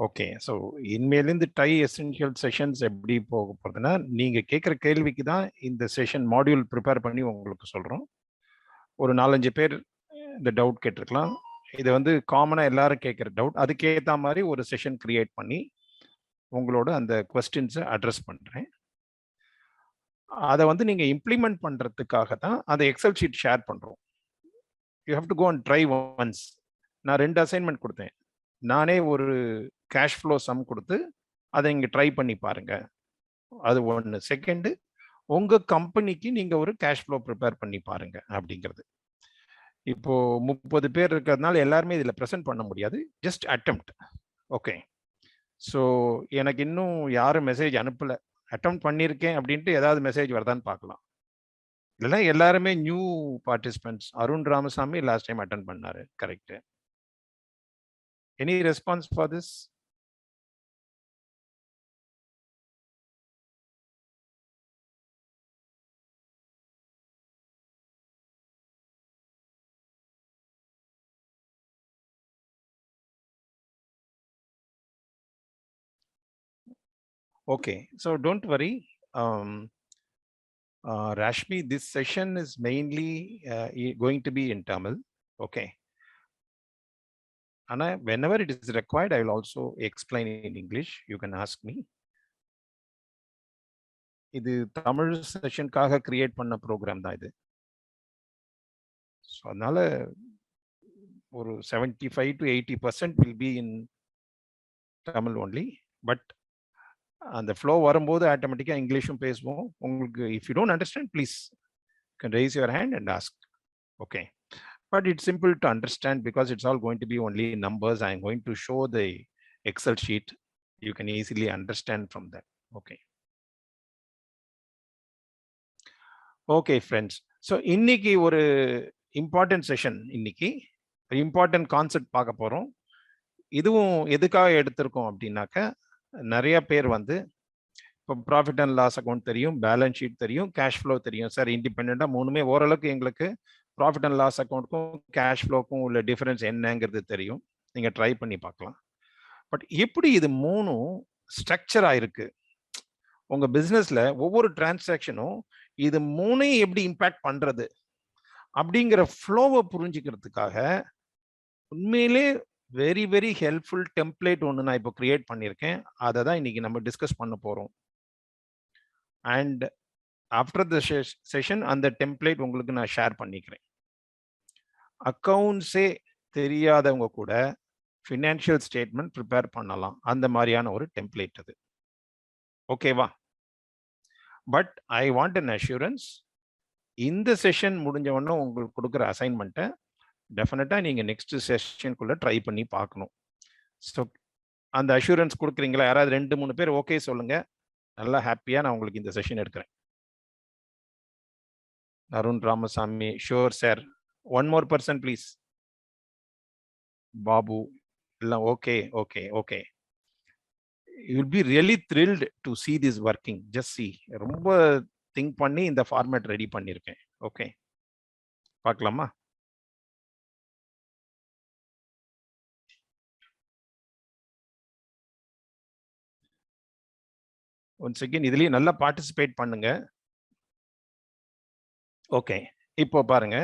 Okay. So இனிமேலேருந்து TiE essential sessions எப்படி போக போகுதுன்னா, நீங்க கேட்குற கேள்விக்கு தான் இந்த செஷன் மாடியூல் ப்ரிப்பேர் பண்ணி உங்களுக்கு சொல்றோம். ஒரு 4, 5 பேர் இந்த டவுட் கேட்டிருக்கலாம். இது வந்து காமனா எல்லாரும் கேட்குற டவுட். அதுக்கேத்த மாரி ஒரு செஷன் கிரியேட் பண்ணி, உங்களோட அந்த கொஸ்டின்ஸ அட்ரஸ் பண்றேன். அத வந்து நீங்க இம்ப்ளிமெண்ட் பண்றதுக்காக தான் அந்த எக்ஸெல் ஷீட் ஷேர் பண்றோம். You have to go and try once. நான் 2 அசைன்மென்ட் குடுத்தேன். நானே ஒரு கேஷ் ஃப்ளோ சம் குடுத்து, அத இங்க ட்ரை பண்ணி பாருங்க. அது 1. செகண்டு, உங்க கம்பெனிக்கு நீங்க ஒரு கேஷ் ஃப்ளோ ப்ரிப்பேர் பண்ணி பாருங்க அப்படிங்கிறது. இப்போ 30 பேர் இருக்கிறதுனால எல்லாருமே இதுல பிரசன்ட் பண்ண முடியாது. Just attempt. ஓகே. ஸோ எனக்கு இன்னும் யாரும் மெசேஜ் அனுப்பல. அட்டெம்ப்ட் பண்ணியிருக்கேன் அப்படின்ட்டு ஏதாவது மெசேஜ் வருதான்னு பார்க்கலாம். இல்லைன்னா எல்லாருமே new participants. Arun Ramasamy last time attend பண்ணாரு. Correct. Any response for this? Okay, so don't worry. Rashmi, this session is mainly going to be in Tamil. Okay. And whenever it is required, I will also explain in English. You can ask me. இது Tamil செஷனுக்காக create பண்ண program தான் இது. So அதனால ஒரு 75 to 80% will be in Tamil only. But அந்த flow வரும்போது ஆட்டோமேட்டிக்காக இங்கிலீஷும் பேசுவோம். உங்களுக்கு if you don't understand please can raise your hand and ask. Okay. But it's simple to understand because it's all going to be only numbers. I'm going to show the Excel sheet. You can easily understand from that. Okay. Okay, friends. So இன்னைக்கு ஒரு important session. இன்னைக்கு important concept பார்க்க போறோம். இதுவும் எதுக்காக எடுத்திருக்கோம் அப்படின்னாக்க, நிறைய பேர் வந்து இப்போ ப்ராஃபிட் அண்ட் லாஸ் அக்கௌண்ட் தெரியும், பேலன்ஸ் ஷீட் தெரியும், கேஷ் ஃப்ளோ தெரியும். சார் இண்டிபெண்டா மூணுமே ஓரளவுக்கு எங்களுக்கு ப்ராஃபிட் அண்ட் லாஸ் அக்கௌண்ட்டுக்கும் கேஷ் ஃப்ளோக்கும் உள்ள டிஃபரன்ஸ் என்னங்கிறது தெரியும். நீங்கள் ட்ரை பண்ணி பார்க்கலாம். பட் எப்படி இது மூணும் ஸ்ட்ரக்சர் ஆயிருக்கு உங்கள் பிஸ்னஸில், ஒவ்வொரு டிரான்சாக்ஷனும் இது மூணையும் எப்படி இம்பேக்ட் பண்ணுறது அப்படிங்கிற ஃப்ளோவை புரிஞ்சுக்கிறதுக்காக உண்மையிலே வெரி வெரி ஹெல்ப்ஃபுல் டெம்ப்ளேட் ஒன்று நான் இப்போ கிரியேட் பண்ணியிருக்கேன். அதை தான் இன்னைக்கு நம்ம டிஸ்கஸ் பண்ண போகிறோம். அண்ட் ஆஃப்டர் த செஷன் அந்த டெம்ப்ளேட் உங்களுக்கு நான் ஷேர் பண்ணிக்கிறேன். அக்கௌண்ட்ஸே தெரியாதவங்க கூட ஃபினான்ஷியல் ஸ்டேட்மெண்ட் ப்ரிப்பேர் பண்ணலாம். அந்த மாதிரியான ஒரு டெம்ப்ளேட் அது. ஓகேவா? But I want an assurance. இந்த செஷன் முடிஞ்ச உடனே உங்களுக்கு கொடுக்குற அசைன்மெண்ட்டை டெஃபினட்டாக நீங்கள் நெக்ஸ்ட் செஷனுக்குள்ளே ட்ரை பண்ணி பார்க்கணும். ஸோ அந்த அஷூரன்ஸ் கொடுக்குறீங்களா? யாராவது 2-3 பேர் ஓகே சொல்லுங்க. நல்லா ஹாப்பியாக நான் உங்களுக்கு இந்த செஷன் எடுக்கிறேன். Arun Ramasamy, sure sir. One more person please. Babu எல்லாம் okay okay okay. You will be really thrilled to see this working. just see. ரொம்ப திங்க் பண்ணி இந்த ஃபார்மேட் ரெடி பண்ணியிருக்கேன். ஓகே, பார்க்கலாமா? ஒன்ஸ் அகெயின் இதுலயும் நல்லா பார்ட்டிசிபேட் பண்ணுங்க. ஓகே, இப்போ பாருங்க.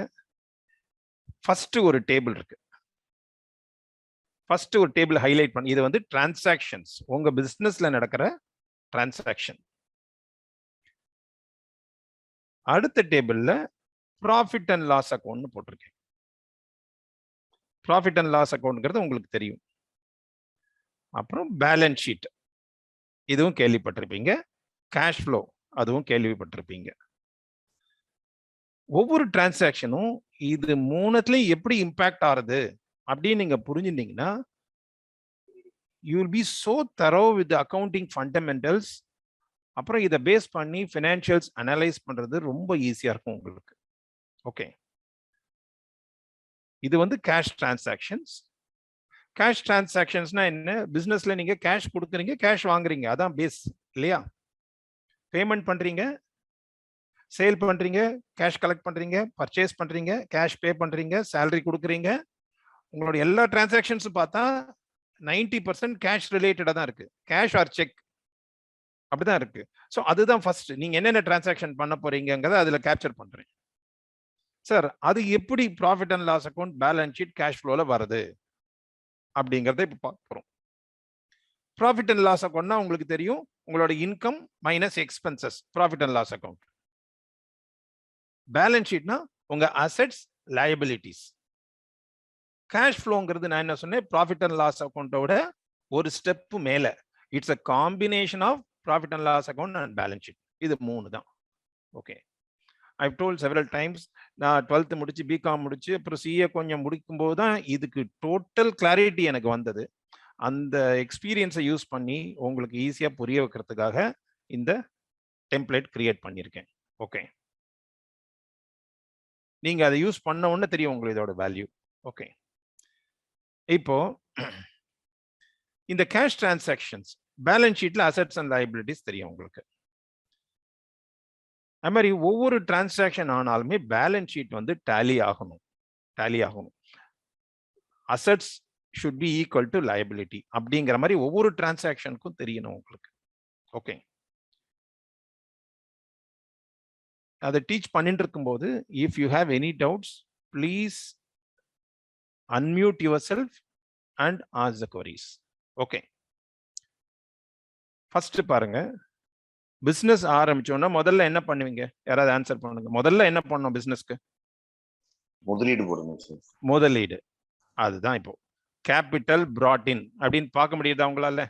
ஃபர்ஸ்ட் ஒரு டேபிள் இருக்கு. ஃபர்ஸ்ட் ஒரு டேபிள் ஹைலைட் பண்ணி, இது வந்து டிரான்சாக்ஷன்ஸ், உங்க பிசினஸ்ல நடக்கிற டிரான்சாக்ஷன். அடுத்த டேபிள்ல ப்ராஃபிட் அண்ட் லாஸ் அக்கௌண்ட் போட்டிருக்கேன். ப்ராஃபிட் அண்ட் லாஸ் அக்கௌண்ட்ங்கிறது உங்களுக்கு தெரியும். அப்புறம் பேலன்ஸ் ஷீட், இதுவும் கேள்விப்பட்டிருப்பீங்க. கேஷ் ஃப்ளோ, அதுவும் கேள்விப்பட்டிருப்பீங்க. ஒவ்வொரு டிரான்சாக்ஷனும் இது மூணுத்துலயும் எப்படி இம்பாக்ட் ஆகுது அப்படின்னு நீங்க புரிஞ்சுட்டீங்கன்னா, you will be so thorough with accounting fundamentals. அப்புறம் இதை பேஸ் பண்ணி ஃபினான்ஷியல்ஸ் அனலைஸ் பண்றது ரொம்ப ஈஸியா இருக்கும் உங்களுக்கு. ஓகே, இது வந்து கேஷ் டிரான்சாக்ஷன்ஸ். கேஷ் டிரான்சாக்ஷன்ஸ்னா என்ன? பிசினஸ்ல நீங்க கேஷ் கொடுக்குறீங்க, கேஷ் வாங்குறீங்க, அதான் பேஸ் இல்லையா? பேமெண்ட் பண்றீங்க, சேல் பண்றீங்க, கேஷ் கலெக்ட் பண்றீங்க, பர்ச்சேஸ் பண்றீங்க, கேஷ் பே பண்றீங்க, சேலரி கொடுக்குறீங்க. உங்களுடைய எல்லா டிரான்சாக்ஷன்ஸும் பார்த்தா 90% கேஷ் ரிலேட்டடா தான் இருக்கு. கேஷ் ஆர் செக் அப்படிதான் இருக்கு. ஸோ அதுதான் ஃபர்ஸ்ட். நீங்க என்னென்ன டிரான்சாக்ஷன் பண்ண போறீங்கிறத அதுல கேப்சர் பண்றேன். சார் அது எப்படி profit and loss account, balance sheet, cash ஃப்ளோல வருது அப்படிங்கறத இப்ப பார்க்க போறோம். ப்ராஃபிட் அண்ட் லாஸ் அக்கௌண்ட்னா உங்களுக்கு தெரியும், உங்களோட income minus expenses profit and loss account. Balance ஷீட்னா உங்க அசெட்ஸ், லயபிலிட்டிஸ். கேஷ் ஃப்ளோங்கிறது நான் என்ன சொன்னேன், ப்ராஃபிட் அண்ட் லாஸ் அக்கௌண்ட்டோட ஒரு ஸ்டெப் மேல. It's a combination of profit and loss account and balance sheet. இது மூணு தான். Okay, I've told several times, நான் 12th முடிச்சு பிகாம் முடிச்சு அப்புறம் சிஏ கொஞ்சம் முடிக்கும் போது தான் இதுக்கு டோட்டல் கிளாரிட்டி எனக்கு வந்தது. அந்த எக்ஸ்பீரியன்ஸை யூஸ் பண்ணி உங்களுக்கு ஈஸியா புரிய வைக்கிறதுக்காக இந்த டெம்ப்ளேட் கிரியேட் பண்ணியிருக்கேன். ஓகே, நீங்க அதை யூஸ் பண்ண உடனே தெரியும் உங்களுக்கு இதோட வேல்யூ. ஓகே, இப்போ இந்த கேஷ் டிரான்சாக்ஷன்ஸ், பேலன்ஸ் ஷீட்ல அசெட்ஸ் அண்ட் லைபிலிட்டிஸ் தெரியும் உங்களுக்கு. அது மாதிரி ஒவ்வொரு டிரான்சாக்ஷன் ஆனாலுமே பேலன்ஸ் ஷீட் வந்து டேலி ஆகணும். Assets should be equal to liability அப்படிங்கிற மாதிரி ஒவ்வொரு டிரான்சாக்ஷனுக்கும் தெரியணும் உங்களுக்கு. ஓகே, அதை டீச் பண்ணிட்டு இருக்கும்போது if you have any doubts please unmute your self and ask the queries. Okay, first பாருங்க, பிசினஸ் ஆரம்பிச்சோம்னா முதல்ல என்ன பண்ணுவீங்க? யாராவது ஆன்சர் பண்ணுங்க. முதல்ல என்ன பண்ணணும் பிசினஸ்க்கு? முதலீடு போடணும் சார். முதலீடு. அதுதான் இப்போ கேபிட்டல் brought in அப்படின்னு பார்க்க முடியுதா உங்களால?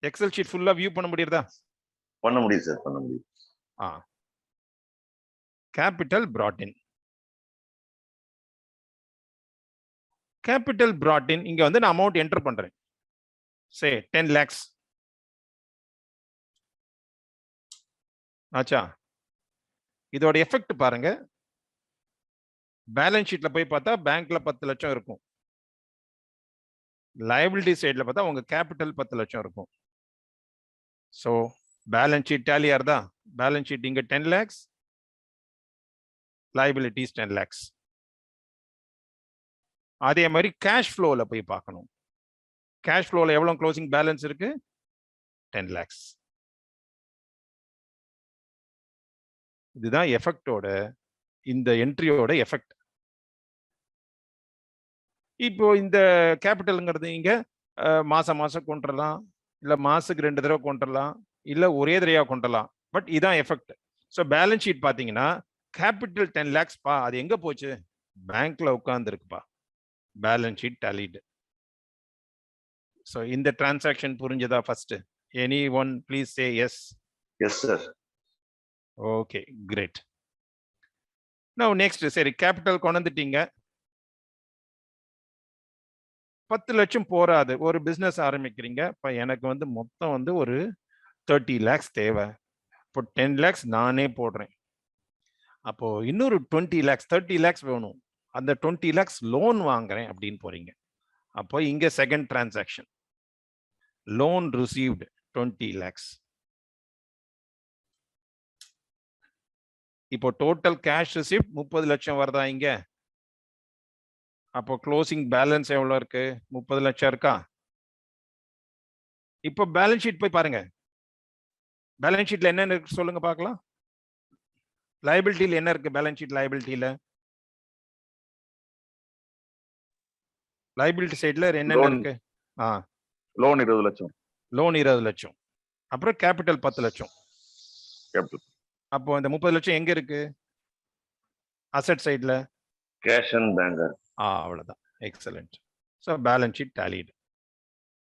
எக்ஸல் ஷீட் ஃபுல்லா வியூ பண்ண முடியுதா? பண்ண முடியும் சார், பண்ண முடியும். Capital brought in. Capital brought in இங்க வந்து நான் அமௌண்ட் என்டர் பண்றேன். சே 10 lakhs. ஆச்சா, இதோட எஃபெக்ட் பாருங்க. பேலன்ஸ் ஷீட்ல போய் பார்த்தா பேங்க்ல 10 லட்சம் இருக்கும். லயபிலிட்டி சைட்ல பார்த்தா உங்க கேபிட்டல் 10 லட்சம் இருக்கும். ஸோ பேலன்ஸ் ஷீட் டேலி ஆறுதா? பேலன்ஸ் ஷீட் இங்க 10 lakhs, liabilities 10 lakhs. அதே மாதிரி கேஷ் ஃப்ளோல போய் பார்க்கணும். கேஷ் ஃப்ளோல எவ்வளவு க்ளோசிங் பேலன்ஸ் இருக்கு? 10 lakhs. இதுதான் எஃபெக்டோட, இந்த என்ட்ரியோட எஃபெக்ட். இப்போ இந்த கேபிட்டல்ங்கிறது இங்க மாசம் கொண்டுறலாம், இல்ல மாசத்துக்கு 2 தடவை கொண்டுறலாம், இல்ல ஒரே தடவையா கொண்டுறலாம். பட் இதான் எஃபெக்ட். ஸோ பேலன்ஸ் ஷீட் பாத்தீங்கன்னா கேபிட்டல் 10 lakhs பா, அது எங்க போச்சு? பேங்க்ல உட்கார்ந்து இருக்குப்பா. Balance sheet tallied. ஸோ இந்த டிரான்சாக்ஷன் புரிஞ்சதா? First any one please say yes. Yes sir. Okay, great. Now next, சரி கேபிட்டல் கொண்டு வந்துட்டீங்க. 10 லட்சம் போறாது, ஒரு பிசினஸ் ஆரம்பிக்கிறீங்க. இப்ப எனக்கு வந்து மொத்தம் வந்து ஒரு 30 lakhs தேவை. இப்போ 10 lakhs நானே போடுறேன். அப்போ இன்னொரு 20 lakhs 30 lakhs வேணும். அந்த 20 lakhs லோன் வாங்குறேன் அப்படின்னு போறீங்க. அப்போ இங்க second transaction, loan received 20 lakhs. இப்போ டோட்டல் கேஷ் ரிசீவ்ட் 30 லட்சம் வருதா இங்க? அப்போ க்ளோசிங் பேலன்ஸ் எவ்வளவு இருக்கு? 30 லட்சம் இருக்கா? இப்போ பேலன்ஸ் ஷீட் போய் பாருங்க. பேலன்ஸ் ஷீட்ல என்ன இருக்கு சொல்லுங்க பார்க்கலாம். லைபிலிட்டில என்ன இருக்கு? பேலன்ஸ் ஷீட் லைபிலிட்டில லைபிலிட்டி சைடுல என்னென்ன இருக்கு? லோன் 20 லட்சம். லோன் 20 லட்சம். அப்புறம் கேபிட்டல் 10 லட்சம். கேபிட்டல். அப்போ இந்த 30 லட்சம் எங்க இருக்கு? அசெட் சைடுல கேஷ் அண்ட் பேங்கர். அவ்வளவுதான். Excellent. So balance sheet tallied.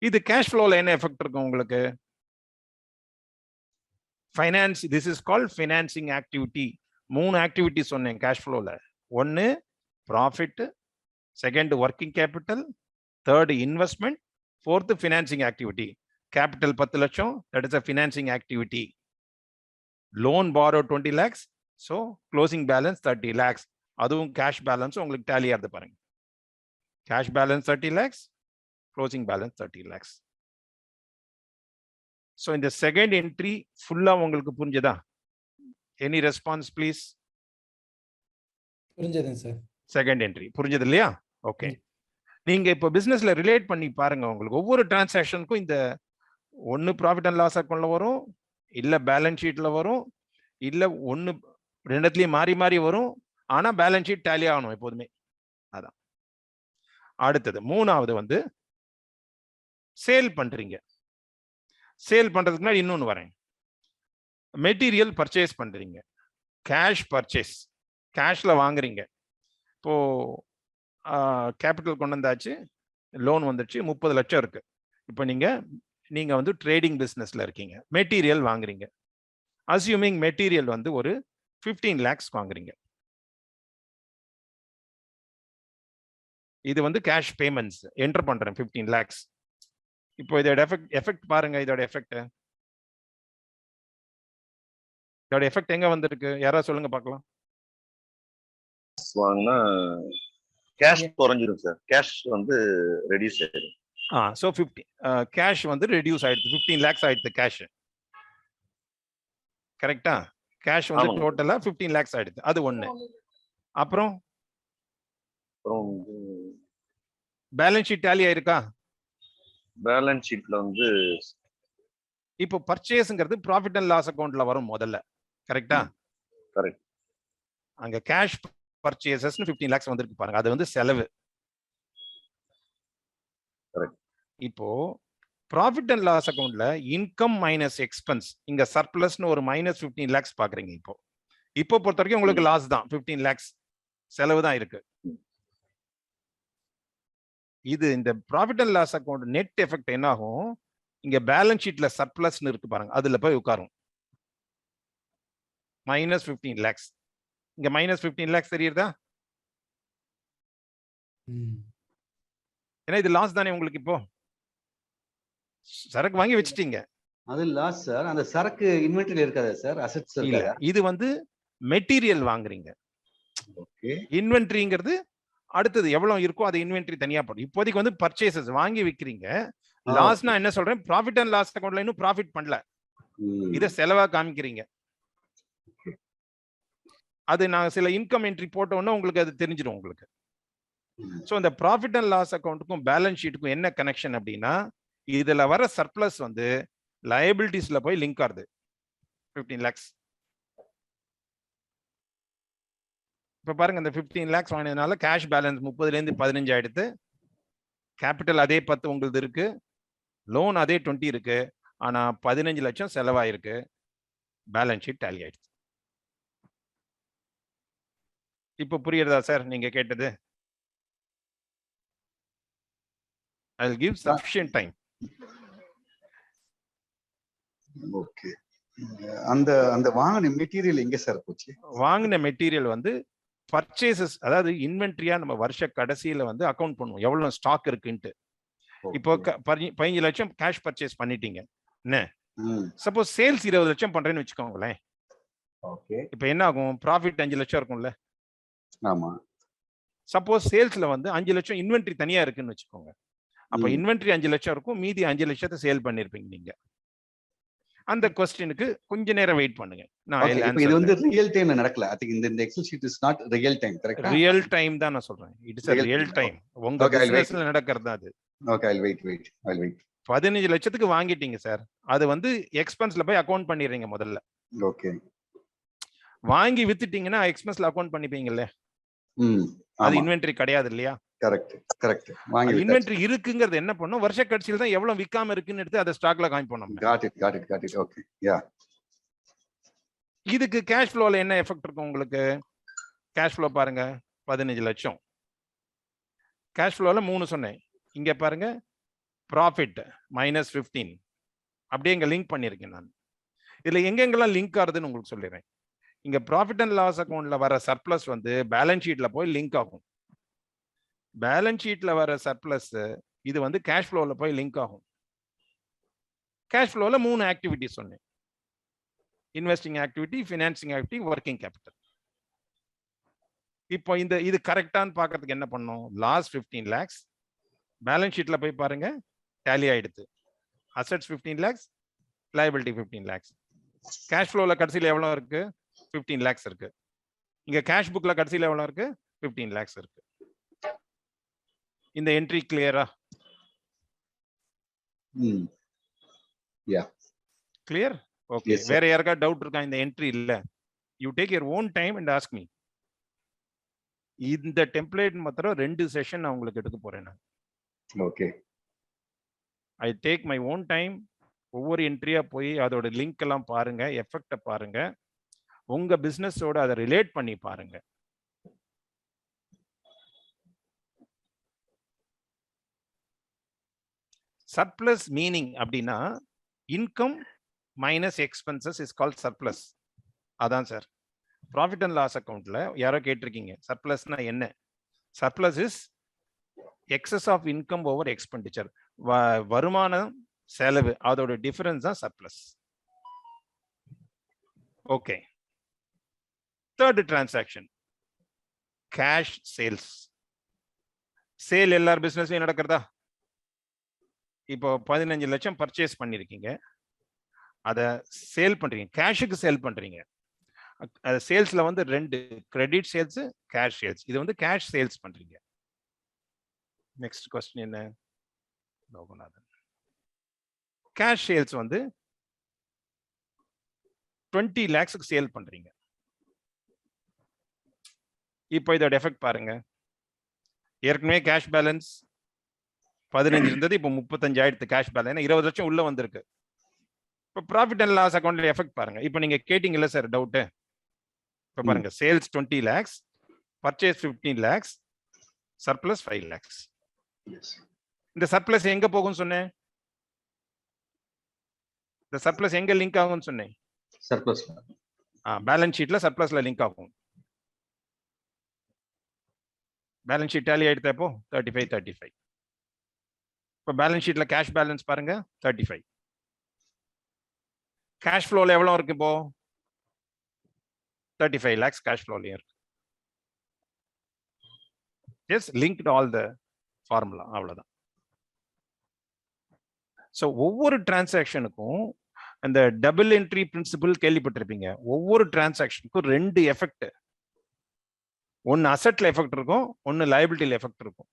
இது கேஷ் ஃப்ளோல என்ன எஃபெக்ட் இருக்கும் உங்களுக்கு? Finance, this is called financing activity. 3 activity சொன்னேன் கேஷ் ஃப்ளோல. 1 profit, second working capital, third investment, fourth financing activity. Capital 10 லட்சம், that is a financing activity. Loan borrow 20 lakhs, so closing balance 30 lakhs. அதுவும் cash balance உங்களுக்கு tally ஆகுது பாருங்க. Cash balance 30 lakhs, closing balance 30 lakhs. So இந்த second entry ஃபுல்லா உங்களுக்கு புரிஞ்சதா? Any response please? புரிஞ்சதுங்க சார். செகண்ட் என்ட்ரி புரிஞ்சது இல்லையா? ஓகே. நீங்க இப்போ பிசினஸ்ல ரிலேட் பண்ணி பாருங்க. உங்களுக்கு ஒவ்வொரு டிரான்சாக்ஷனுக்கும் இந்த ஒன்னு ப்ராஃபிட் அண்ட் லாஸ் அக்கௌண்ட்ல வரும், இல்ல பேலன்ஸ் ஷீட்ல வரும், இல்ல ஒன்னு ரெண்டுத்துலயும் மாறி மாறி வரும். ஆனா பேலன்ஸ் ஷீட் டேலி ஆகணும் எப்போதுமே. அதான். அடுத்தது மூணாவது வந்து சேல் பண்றீங்க. சேல் பண்றதுக்கு முன்னாடி இன்னொன்னு வரேன். மெட்டீரியல் பர்ச்சேஸ் பண்றீங்க. Cash purchase. கேஷ்ல வாங்குறீங்க. இப்போ கேபிட்டல் கொண்டு வந்தாச்சு, லோன் வந்துச்சு, 30 லட்சம் இருக்கு. இப்போ நீங்க வந்து ட்ரேடிங் பிசினஸ்ல இருக்கீங்க. மெட்டீரியல் வாங்குறீங்க. அஸ்யூமிங் மெட்டீரியல் வந்து ஒரு 15 lakhs வாங்குறீங்க. இது வந்து கேஷ் பேமெண்ட்ஸ் என்டர் பண்றேன் 15 lakhs. இப்போ இதோட எஃபெக்ட் பாருங்க. இதோட எஃபெக்ட் எங்க வந்திருக்கு? யாராவது சொல்லுங்க பார்க்கலாம். வாங்கினா கேஷ் குறைஞ்சிரும் சார். கேஷ் வந்து ரெடியூஸ் ஆயிடும். ஸோ 50 கேஷ் வந்து ரெடியூஸ் ஆயிடுது. 15 lakhs ஆயிடுது கேஷ். கரெக்டா? கேஷ் வந்து டோட்டலா 15 lakhs ஆயிடுது. அது ஒண்ணு. அப்புறம் பேலன்ஸ் ஷீட் டேலி ஆயிருக்கா? பேலன்ஸ் ஷீட்ல வந்து இப்போ பர்ச்சேஸ்ங்கிறது ப்ராஃபிட் அண்ட் லாஸ் அக்கவுண்ட்ல வரும் முதல்ல. கரெக்டா? கரெக்ட். அங்க கேஷ் பர்ச்சேசஸ்னு 15 lakhs வந்திருக்கு பாருங்க. அது வந்து செலவு. கரெக்ட். இப்போ ப்ராஃபிட் அண்ட் லாஸ் அக்கவுண்ட்ல இன்கம் மைனஸ் எக்ஸ்பென்ஸ், இங்க சர்ப்ளஸ்னு ஒரு -15 lakhs பாக்குறீங்க. இப்போ பொறுத்த வரைக்கும் உங்களுக்கு லாஸ் தான். 15 lakhs செலவு தான் இருக்கு. இது இந்த profit and loss account net effect என்ன ஆகும்? இங்க பேலன்ஸ் ஷீட்ல சர்ப்ளஸ்னு இருக்கு பாருங்க, அதுல போய் உட்காரும். -15 lakhs. இங்க -15 lakhs தெரியுதா? ஏன்னா இது லாஸ் தானே உங்களுக்கு. இப்போ சரக்கு வாங்கி வச்சிட்டீங்க. அது லாஸ் சார். அந்த சரக்கு இன்வென்டரியில இருக்காதா சார்? அசெட்ஸ் இருக்காதா? இது வந்து மெட்டீரியல் வாங்குறீங்க. ஓகே. இன்வென்டரிங்கிறது அடுத்தது எவ்வளவு இருக்கோ அது இன்வென்டரி தனியா போடும். இப்போதைக்கு வந்து பர்ச்சேசஸ் வாங்கி விக்கிறீங்க. லாஸ்னா என்ன சொல்றேன்? ப்ராஃபிட் அண்ட் லாஸ் அக்கவுண்ட்ல இன்னும் ப்ராஃபிட் பண்ணல. இத செலவா காமிக்கிறீங்க. அது நான் சில இன்கம் என்ட்ரி போட்ட உடனே உங்களுக்கு அது தெரிஞ்சிடும் உங்களுக்கு. சோ இந்த ப்ராஃபிட் அண்ட் லாஸ் அக்கவுண்ட்டுக்கும் பேலன்ஸ் ஷீட்டுக்கும் என்ன கனெக்ஷன் அப்படின்னா, இதுல வர சர்ப்ளஸ் வந்து லயபிலிட்டிஸ்ல போய் லிங்க் ஆகுது. 15 lakhs. இப்ப பாருங்க, இந்த 15 lakhs வாங்கினதுனால கேஷ் பேலன்ஸ் 30ல இருந்து 15 ஆயிடுது. கேபிட்டல் அதே 10 உங்களுக்கு இருக்கு. லோன் அதே 20 இருக்கு. ஆனா 15 லட்சம் செலவாயிருக்கு. பேலன்ஸ் ஷீட் டேலி ஆயிடுச்சு. இப்போ புரியுறதா சார் நீங்க கேட்டது? I'll give sufficient time. Okay. அந்த வாங்கின மெட்டீரியல் எங்க சார் போச்சு? வாங்கின மெட்டீரியல் வந்து பர்ச்சேசஸ், அதாவது இன்வென்ட்ரியா நம்ம வருஷ கடைசியில வந்து அக்கவுண்ட் பண்ணுவோம் எவ்வளவு ஸ்டாக் இருக்குன்ட்டு. இப்போ 15 லட்சம் கேஷ் பர்ச்சேஸ் பண்ணிட்டீங்க. என்ன சப்போஸ் சேல்ஸ் 20 லட்சம் பண்றேன்னு வச்சுக்கோங்களேன். ஓகே. இப்போ என்ன ஆகும்? ப்ராஃபிட் 5 லட்சம் இருக்கும்ல. ஆமா. சப்போஸ் சேல்ஸ்ல வந்து 5 லட்சம் இன்வென்ட்ரி தனியா இருக்குன்னு வச்சுக்கோங்க. அப்ப இன்வென்ட்ரி 5 லட்சம் இருக்கும், மீதி 5 லட்சத்தை சேல் பண்ணிருப்பீங்க நீங்க. அந்த क्वेश्चनக்கு கொஞ்ச நேரம் வெயிட் பண்ணுங்க. இது வந்து ரியல் டைம்ல நடக்கல. ஐ திங்க் இந்த Excel sheet is not real time. கரெக்ட்டா? ரியல் டைம் தான் நான் சொல்றேன். It is real time. உங்க பிசினஸ்ல நடக்கிறது அது. Okay, I'll wait. 15 லட்சத்துக்கு வாங்கிட்டீங்க சார். அது வந்து எக்ஸ்பென்ஸ்ல போய் அக்கவுண்ட் பண்ணிடுறீங்க முதல்ல. ஓகே. வாங்கி வித்துட்டீங்கன்னா எக்ஸ்பென்ஸ்ல அக்கவுண்ட் பண்ணிப்பீங்கல்ல. அது இன்வென்டரி கிடையாது இல்லையா? கரெக்ட். வாங்கி இன்வென்டரி இருக்குங்கிறது என்ன பண்ணும்? வருஷ கடைசியில தான் எவ்வளவு விக்காம இருக்குன்னு எடுத்து அதை ஸ்டாக்ல காமிப்போம் நம்ம. Got it. ஓகே. யா. இதுக்கு கேஷ் ஃப்ளோல என்ன எஃபெக்ட் இருக்கும் உங்களுக்கு? கேஷ் ஃப்ளோ பாருங்க, 15 லட்சம். கேஷ் ஃப்ளோல 3 சொன்னேன். இங்க பாருங்க, ப்ராஃபிட் -15. அப்படியே இங்க லிங்க் பண்ணிருக்கேன் நான். இதுல எங்கெங்கெல்லாம் லிங்க் ஆகுதுன்னு உங்களுக்கு சொல்லிடுறேன். இங்க ப்ராஃபிட் அண்ட் லாஸ் அக்கவுண்ட்ல வர சர்ப்ளஸ் வந்து பேலன்ஸ் ஷீட்ல போய் லிங்க் ஆகும். பேலன்ஸ் ஷீட்ல வர சர்ப்ளஸ் இது வந்து கேஷ் ஃப்ளோல போய் லிங்க் ஆகும். கேஷ் ஃப்ளோல 3 ஆக்டிவிட்டி சொன்னேன். Investing activity, financing activity, working capital. இப்போ இது கரெக்டான்னு பார்க்கிறதுக்கு என்ன பண்ணணும்? லாஸ்ட் 15 lakhs பேலன்ஸ் ஷீட்ல போய் பாருங்க, டேலி ஆயிடுது. Assets 15 lakhs, liability 15 lakhs. Cash ஃப்ளோல கடைசியில எவ்வளவு இருக்கு? 15 lakhs இருக்கு. இங்க கேஷ் புக்ல கடைசியில எவ்வளவு இருக்கு? 15 lakhs இருக்கு. இந்த என்ட்ரி கிளியரா? Yeah. Clear? Okay. Yes, sir. வேற யாருக்கா டவுட் இருக்கா இந்த என்ட்ரி இல்ல? You take your own time and ask me. இந்த டெம்ப்ளேட் மாத்திரம் 2 செஷன் நான் உங்களுக்கு எடுக்க போறேன் நான். Okay. I take my own time. ஒவ்வொரு என்ட்ரியா போய் அதோட லிங்க் எல்லாம் பாருங்க, எஃபெக்ட பாருங்க, உங்க பிசினஸோட அதை ரிலேட் பண்ணி பாருங்க. சர்ப்ளஸ் மீனிங் அப்படின்னா income minus expenses is called surplus. அதான் சார். ப்ராஃபிட் அண்ட் லாஸ் அக்கௌண்ட்ல யாரோ கேட்டிருக்கீங்க சர்ப்ளஸ்னா என்ன? Surplus is excess of income over expenditure. வருமானம் செலவு அதோட டிஃபரன்ஸ் தான் surplus. Okay. Third transaction cash sales. Sale எல்லார் பிசினஸ்லயும் நடக்கிறதா? இப்போ 15 லட்சம் பர்ச்சேஸ் பண்ணிருக்கீங்க, அதை சேல் பண்றீங்க, கேஷுக்கு சேல் பண்றீங்க. சேல்ஸ்ல வந்து 2 கிரெடிட் சேல்ஸ், கேஷ் சேல்ஸ். இது வந்து கேஷ் சேல்ஸ் பண்றீங்க. நெக்ஸ்ட் கொஸ்டின் என்ன? லோகநாதன். கேஷ் சேல்ஸ் வந்து 20 lakhsக்கு சேல் பண்றீங்க. இப்போ இதோட எஃபெக்ட் பாருங்க. ஏற்கனவே கேஷ் பேலன்ஸ் 15 இருந்தது, இப்போ 35 கேஷ் பேலன்ஸ். 20 லட்சம் உள்ள வந்திருக்கு. இப்போ ப்ராஃபிட் அண்ட் லாஸ் அக்கௌண்ட்ல எஃபெக்ட் பாருங்க. இப்போ நீங்க கேட்டீங்கல்ல சார் டவுட். இப்போ பாருங்க, sales 20 lakhs, purchase 15 lakhs, surplus 5 lakhs. இந்த சர்ப்ளஸ் எங்க போகும்னு சொன்னேன்? இந்த சர்ப்ளஸ் எங்க லிங்க் ஆகும்னு சொன்னேன்? சர்ப்ளஸ். பேலன்ஸ் ஷீட்ல சர்ப்ளஸ்ல லிங்க் ஆகும். பேலன்ஸ் ஷீட் டேலி ஆயிடுதா இப்போ? 35. இப்போ பேலன்ஸ் ஷீட்ல கேஷ் பேலன்ஸ் பாருங்க 35. கேஷ் ஃப்ளோல எவ்வளவு இருக்கு இப்போ? 35 lakhs கேஷ் ஃப்ளோலயே இருக்கு. Just linked all the formula, அவ்வளவுதான். ஸோ ஒவ்வொரு டிரான்சாக்ஷனுக்கும் அந்த டபுள் என்ட்ரி பிரின்சிபிள் கேள்விப்பட்டிருப்பீங்க. ஒவ்வொரு டிரான்சாக்ஷனுக்கும் 2 எஃபெக்ட். ஒன்னு அசெட்ல எஃபெக்ட் இருக்கும், ஒன்னு லைபிலிட்டில எஃபெக்ட் இருக்கும்.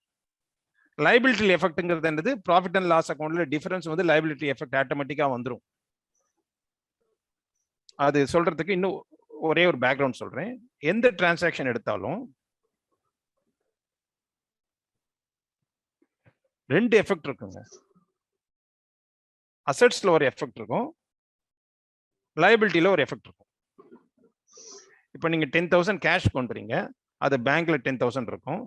லைபிலிட்டி எஃபெக்ட்ங்கிறது என்னது? ப்ராஃபிட் அண்ட் லாஸ் அக்கௌண்ட்ல டிஃபரன்ஸ் வந்து லைபிலிட்டி எஃபெக்ட் ஆட்டோமேட்டிக்கா வந்துடும். அது சொல்றதுக்கு இன்னும் ஒரே ஒரு பேக்ரவுண்ட் சொல்றேன். எந்த டிரான்சாக்ஷன் எடுத்தாலும் 2 எஃபெக்ட் இருக்குங்க. அசெட்ஸ்ல ஒரு எஃபெக்ட் இருக்கும், லைபிலிட்டில ஒரு எஃபெக்ட் இருக்கும். இப்போ நீங்க 10,000 கேஷ் கொண்டுறீங்க, அது பேங்க்ல 10,000 இருக்கும்.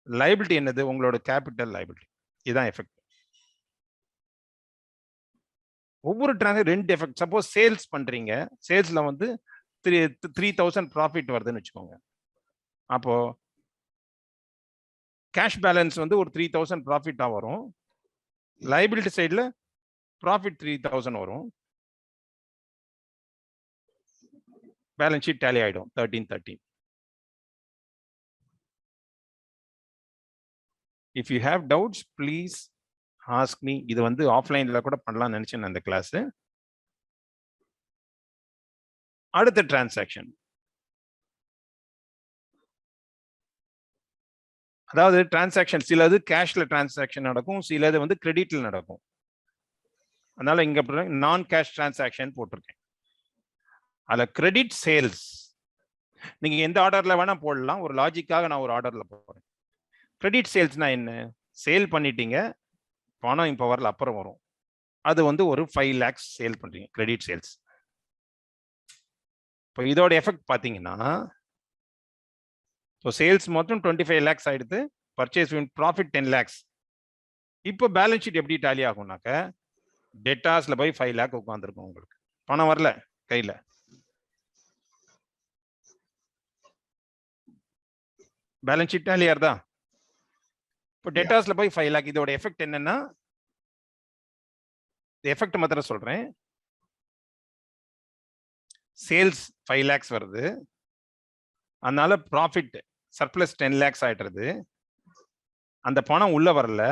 லைபிலிட்டி என்னது? உங்களோட கேபிட்டல் லைபிலிட்டி. இதுதான் எஃபெக்ட். ஒவ்வொரு டிரான்சாக்ஷன் 2 எஃபெக்ட். சப்போஸ் சேல்ஸ் பண்றீங்க, சேல்ஸ்ல வந்து 3,000 ப்ராஃபிட் வருதுன்னு வச்சுக்கோங்க. அப்போ கேஷ் பேலன்ஸ் வந்து ஒரு 3,000 ப்ராஃபிட்டா வரும். லைபிலிட்டி சைடுல ப்ராஃபிட் 3,000 வரும். பேலன்ஸ் ஷீட் டேலி ஆயிடும் 13. If you have doubts please ask me. இது வந்து ஆஃப்லைன்ல கூட பண்ணலாம்னு நினைச்சேன் அந்த கிளாஸ். அடுத்த டிரான்சாக்ஷன், அதாவது டிரான்சாக்ஷன் சிலது கேஷ்ல டிரான்சாக்ஷன் நடக்கும், சிலது வந்து கிரெடிட்ல நடக்கும். அதனால இங்க நான் கேஷ் டிரான்சாக்ஷன் போட்டிருக்கேன். அதுல கிரெடிட் சேல்ஸ் நீங்க எந்த ஆர்டர்ல வேணா போடலாம். ஒரு லாஜிக்காக நான் ஒரு ஆர்டர்ல போறேன். கிரெடிட் சேல்ஸ்னா என்ன? சேல் பண்ணிட்டீங்க, பணம் இப்போ வரல, அப்புறம் வரும். அது வந்து ஒரு 5 lakhs சேல் பண்றீங்க, கிரெடிட் சேல்ஸ். இப்போ இதோட எஃபெக்ட் பாத்தீங்கன்னா, ஸோ சேல்ஸ் மொத்தம் 25 lakhs ஆயிடுது, பர்ச்சேஸ் ப்ராஃபிட் 10 lakhs. இப்போ பேலன்ஸ் ஷீட் எப்படி டேலி ஆகும்னாக்க, டெட்டாஸ்ல போய் 5 lakh உட்காந்துருக்கும். உங்களுக்கு பணம் வரல கையில. பேலன்ஸ் ஷீட் டேலி ஆறுதா? இப்போ டெட்டாஸ்ல போய் 5 lakh. இதோட எஃபெக்ட் என்னன்னா, எஃபெக்ட் மாத்திரம் சொல்றேன். சேல்ஸ் 5 lakhs வருது, அதனால ப்ராஃபிட் சர்ப்ளஸ் 10 lakhs ஆயிடுறது. அந்த பணம் உள்ள வரல,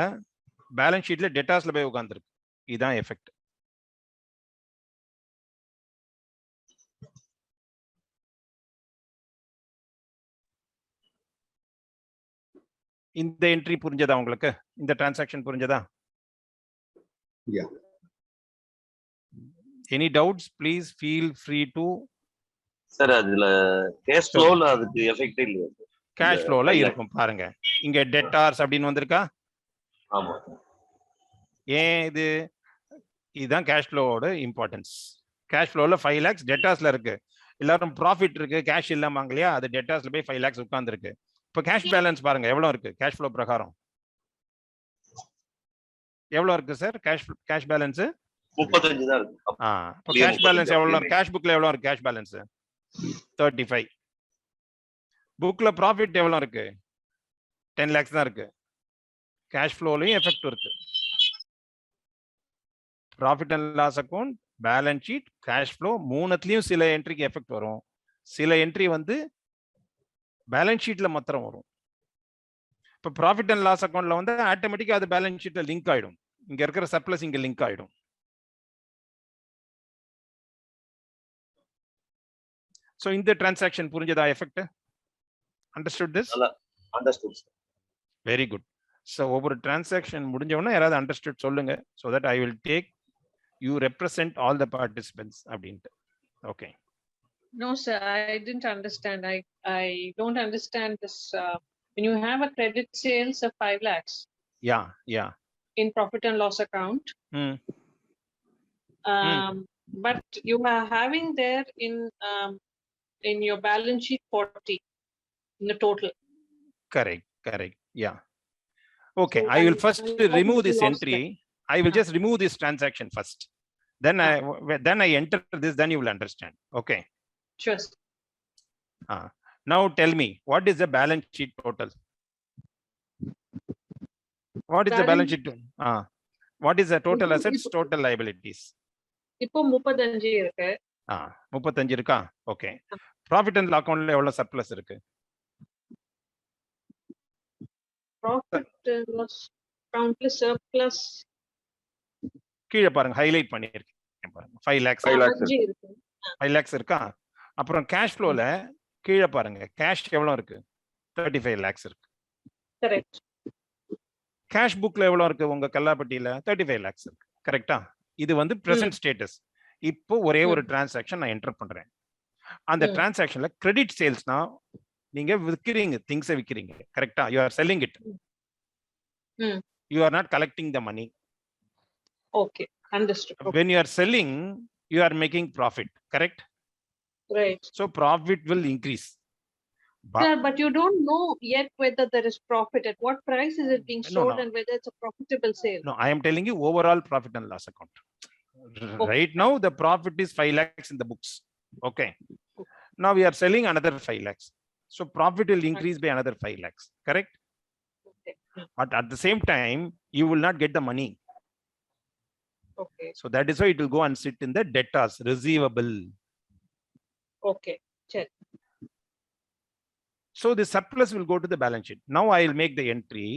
பேலன்ஸ் ஷீட்ல டெட்டாஸ்ல போய் உட்காந்துருக்கு. இதுதான் எஃபெக்ட். இந்த என்ட்ரி புரிஞ்சதா உங்களுக்கு? இந்த டிரான்சாக்ஷன் புரிஞ்சதா? Yeah. Any doubts? Please feel free to. Sir அதுல கேஷ் ஃப்ளோல அதுக்கு எஃபெக்ட் இல்லையா சார்? கேஷ் ஃப்ளோல இருக்கும் பாருங்க. இங்க டெட்டார்ஸ் அப்படின்னு வந்திருக்கா? ஆமா. ஏன் இதுதான் கேஷ் ஃப்ளோவோட இம்பார்ட்டன்ஸ். கேஷ் ஃப்ளோல 5 lakhs டெட்டார்ஸ்ல இருக்கு. எல்லாரும் ப்ராஃபிட் இருக்கு, கேஷ் இல்லாமாங்க இல்லையா? அது டெட்டார்ஸ்ல போய் 5 lakhs உட்கார்ந்துருக்கு. இப்போ கேஷ் பேலன்ஸ் பாருங்க எவ்வளவு இருக்கு கேஷ் ஃப்ளோ பிரகாரம். எவ்வளவு இருக்கு சார் கேஷ் பேலன்ஸ்? 35 தான் இருக்கு. இப்போ கேஷ் பேலன்ஸ் எவ்வளவு இருக்கு? கேஷ் புக்ல எவ்வளவு இருக்கு கேஷ் பேலன்ஸ்? 35. புக்ல ப்ராஃபிட் எவ்வளவு இருக்கு? 10 lakhs தான் இருக்கு. கேஷ் ஃப்ளோலயும் எஃபெக்ட் இருக்கு. Profit and loss account, balance sheet, cash flow மூணுத்துலயும் சில என்ட்ரிக்கு எஃபெக்ட் வரும். சில என்ட்ரி வந்து பேலன்ஸ் ஷீட்ல மாத்திரம் வரும். இப்போ ப்ராஃபிட் அண்ட் லாஸ் அக்கௌண்ட்ல வந்து ஆட்டோமேட்டிக்கா அது பேலன்ஸ் ஷீட்ல லிங்க் ஆயிடும். இங்க இருக்கிற சர்ப்ளஸ் இங்க லிங்க் ஆயிடும். So இந்த டிரான்சாக்ஷன் புரிஞ்சதா effect? Understood this? Understood. Very good. So ஒவ்வொரு டிரான்சாக்ஷன் முடிஞ்ச உடனே யாராவது அண்டர்ஸ்டுட் சொல்லுங்க. So that I will take you represent all the participants அப்படின்ட்டு. Okay. No, sir, I didn't understand. I don't understand this. When you have a credit sales of 5 lakhs. Yeah. In profit and loss account. But you are having there in your balance sheet 40 in the total. Correct. Yeah. Okay, So I will first remove this entry. I will just remove this transaction first. Then I enter this, then you will understand. Okay. Sure. Now tell me, what is the balance sheet total? What is the balance sheet? What is the total assets, total liabilities? இப்போ 35 இருக்கு. 35 இருக்கா? Okay. Profit and loss அக்கவுண்ட்ல எவ்வளவு surplus இருக்கு? Profit and loss அக்கவுண்ட்ல surplus கீழே பாருங்க, highlight பண்ணிருக்கேன் பாருங்க. 5 lakhs இருக்கு. 5 lakhs இருக்கா? அப்புறம் கேஷ் ஃப்ளோல கீழே பாருங்க, கேஷ் எவ்வளவு இருக்கு? 35 lakhs இருக்கு. கரெக்ட். கேஷ் புக்ல எவ்வளவு இருக்கு உங்க கல்லாப்பட்டியில? 35 lakhs இருக்கு. கரெக்ட்டா? இது வந்து பிரசன்ட் ஸ்டேட்டஸ். இப்போ ஒரே ஒரு டிரான்சாக்ஷன் நான் என்டர் பண்றேன். அந்த டிரான்சாக்ஷன்ல கிரெடிட் சேல்ஸ்னா நீங்க விக்கிறீங்க, திங்ஸ் விக்கிறீங்க. கரெக்ட்டா? You are selling it. You are not collecting the money. Okay, understood. Okay. When you are selling, you are making profit. Correct? Right. So profit will increase. Sir, but you don't know yet whether there is profit, at what price is it being sold, and whether it's a profitable sale. No, I am telling you overall profit and loss account. Okay. Right now the profit is 5 lakhs in the books. Okay. Now we are selling another 5 lakhs. So profit will increase by another 5 lakhs. Correct? Okay. But at the same time, you will not get the money. Okay. So that is why it will go and sit in the debtors, receivable. Okay. Check. So the surplus will go to the balance sheet. Now I will make the entry.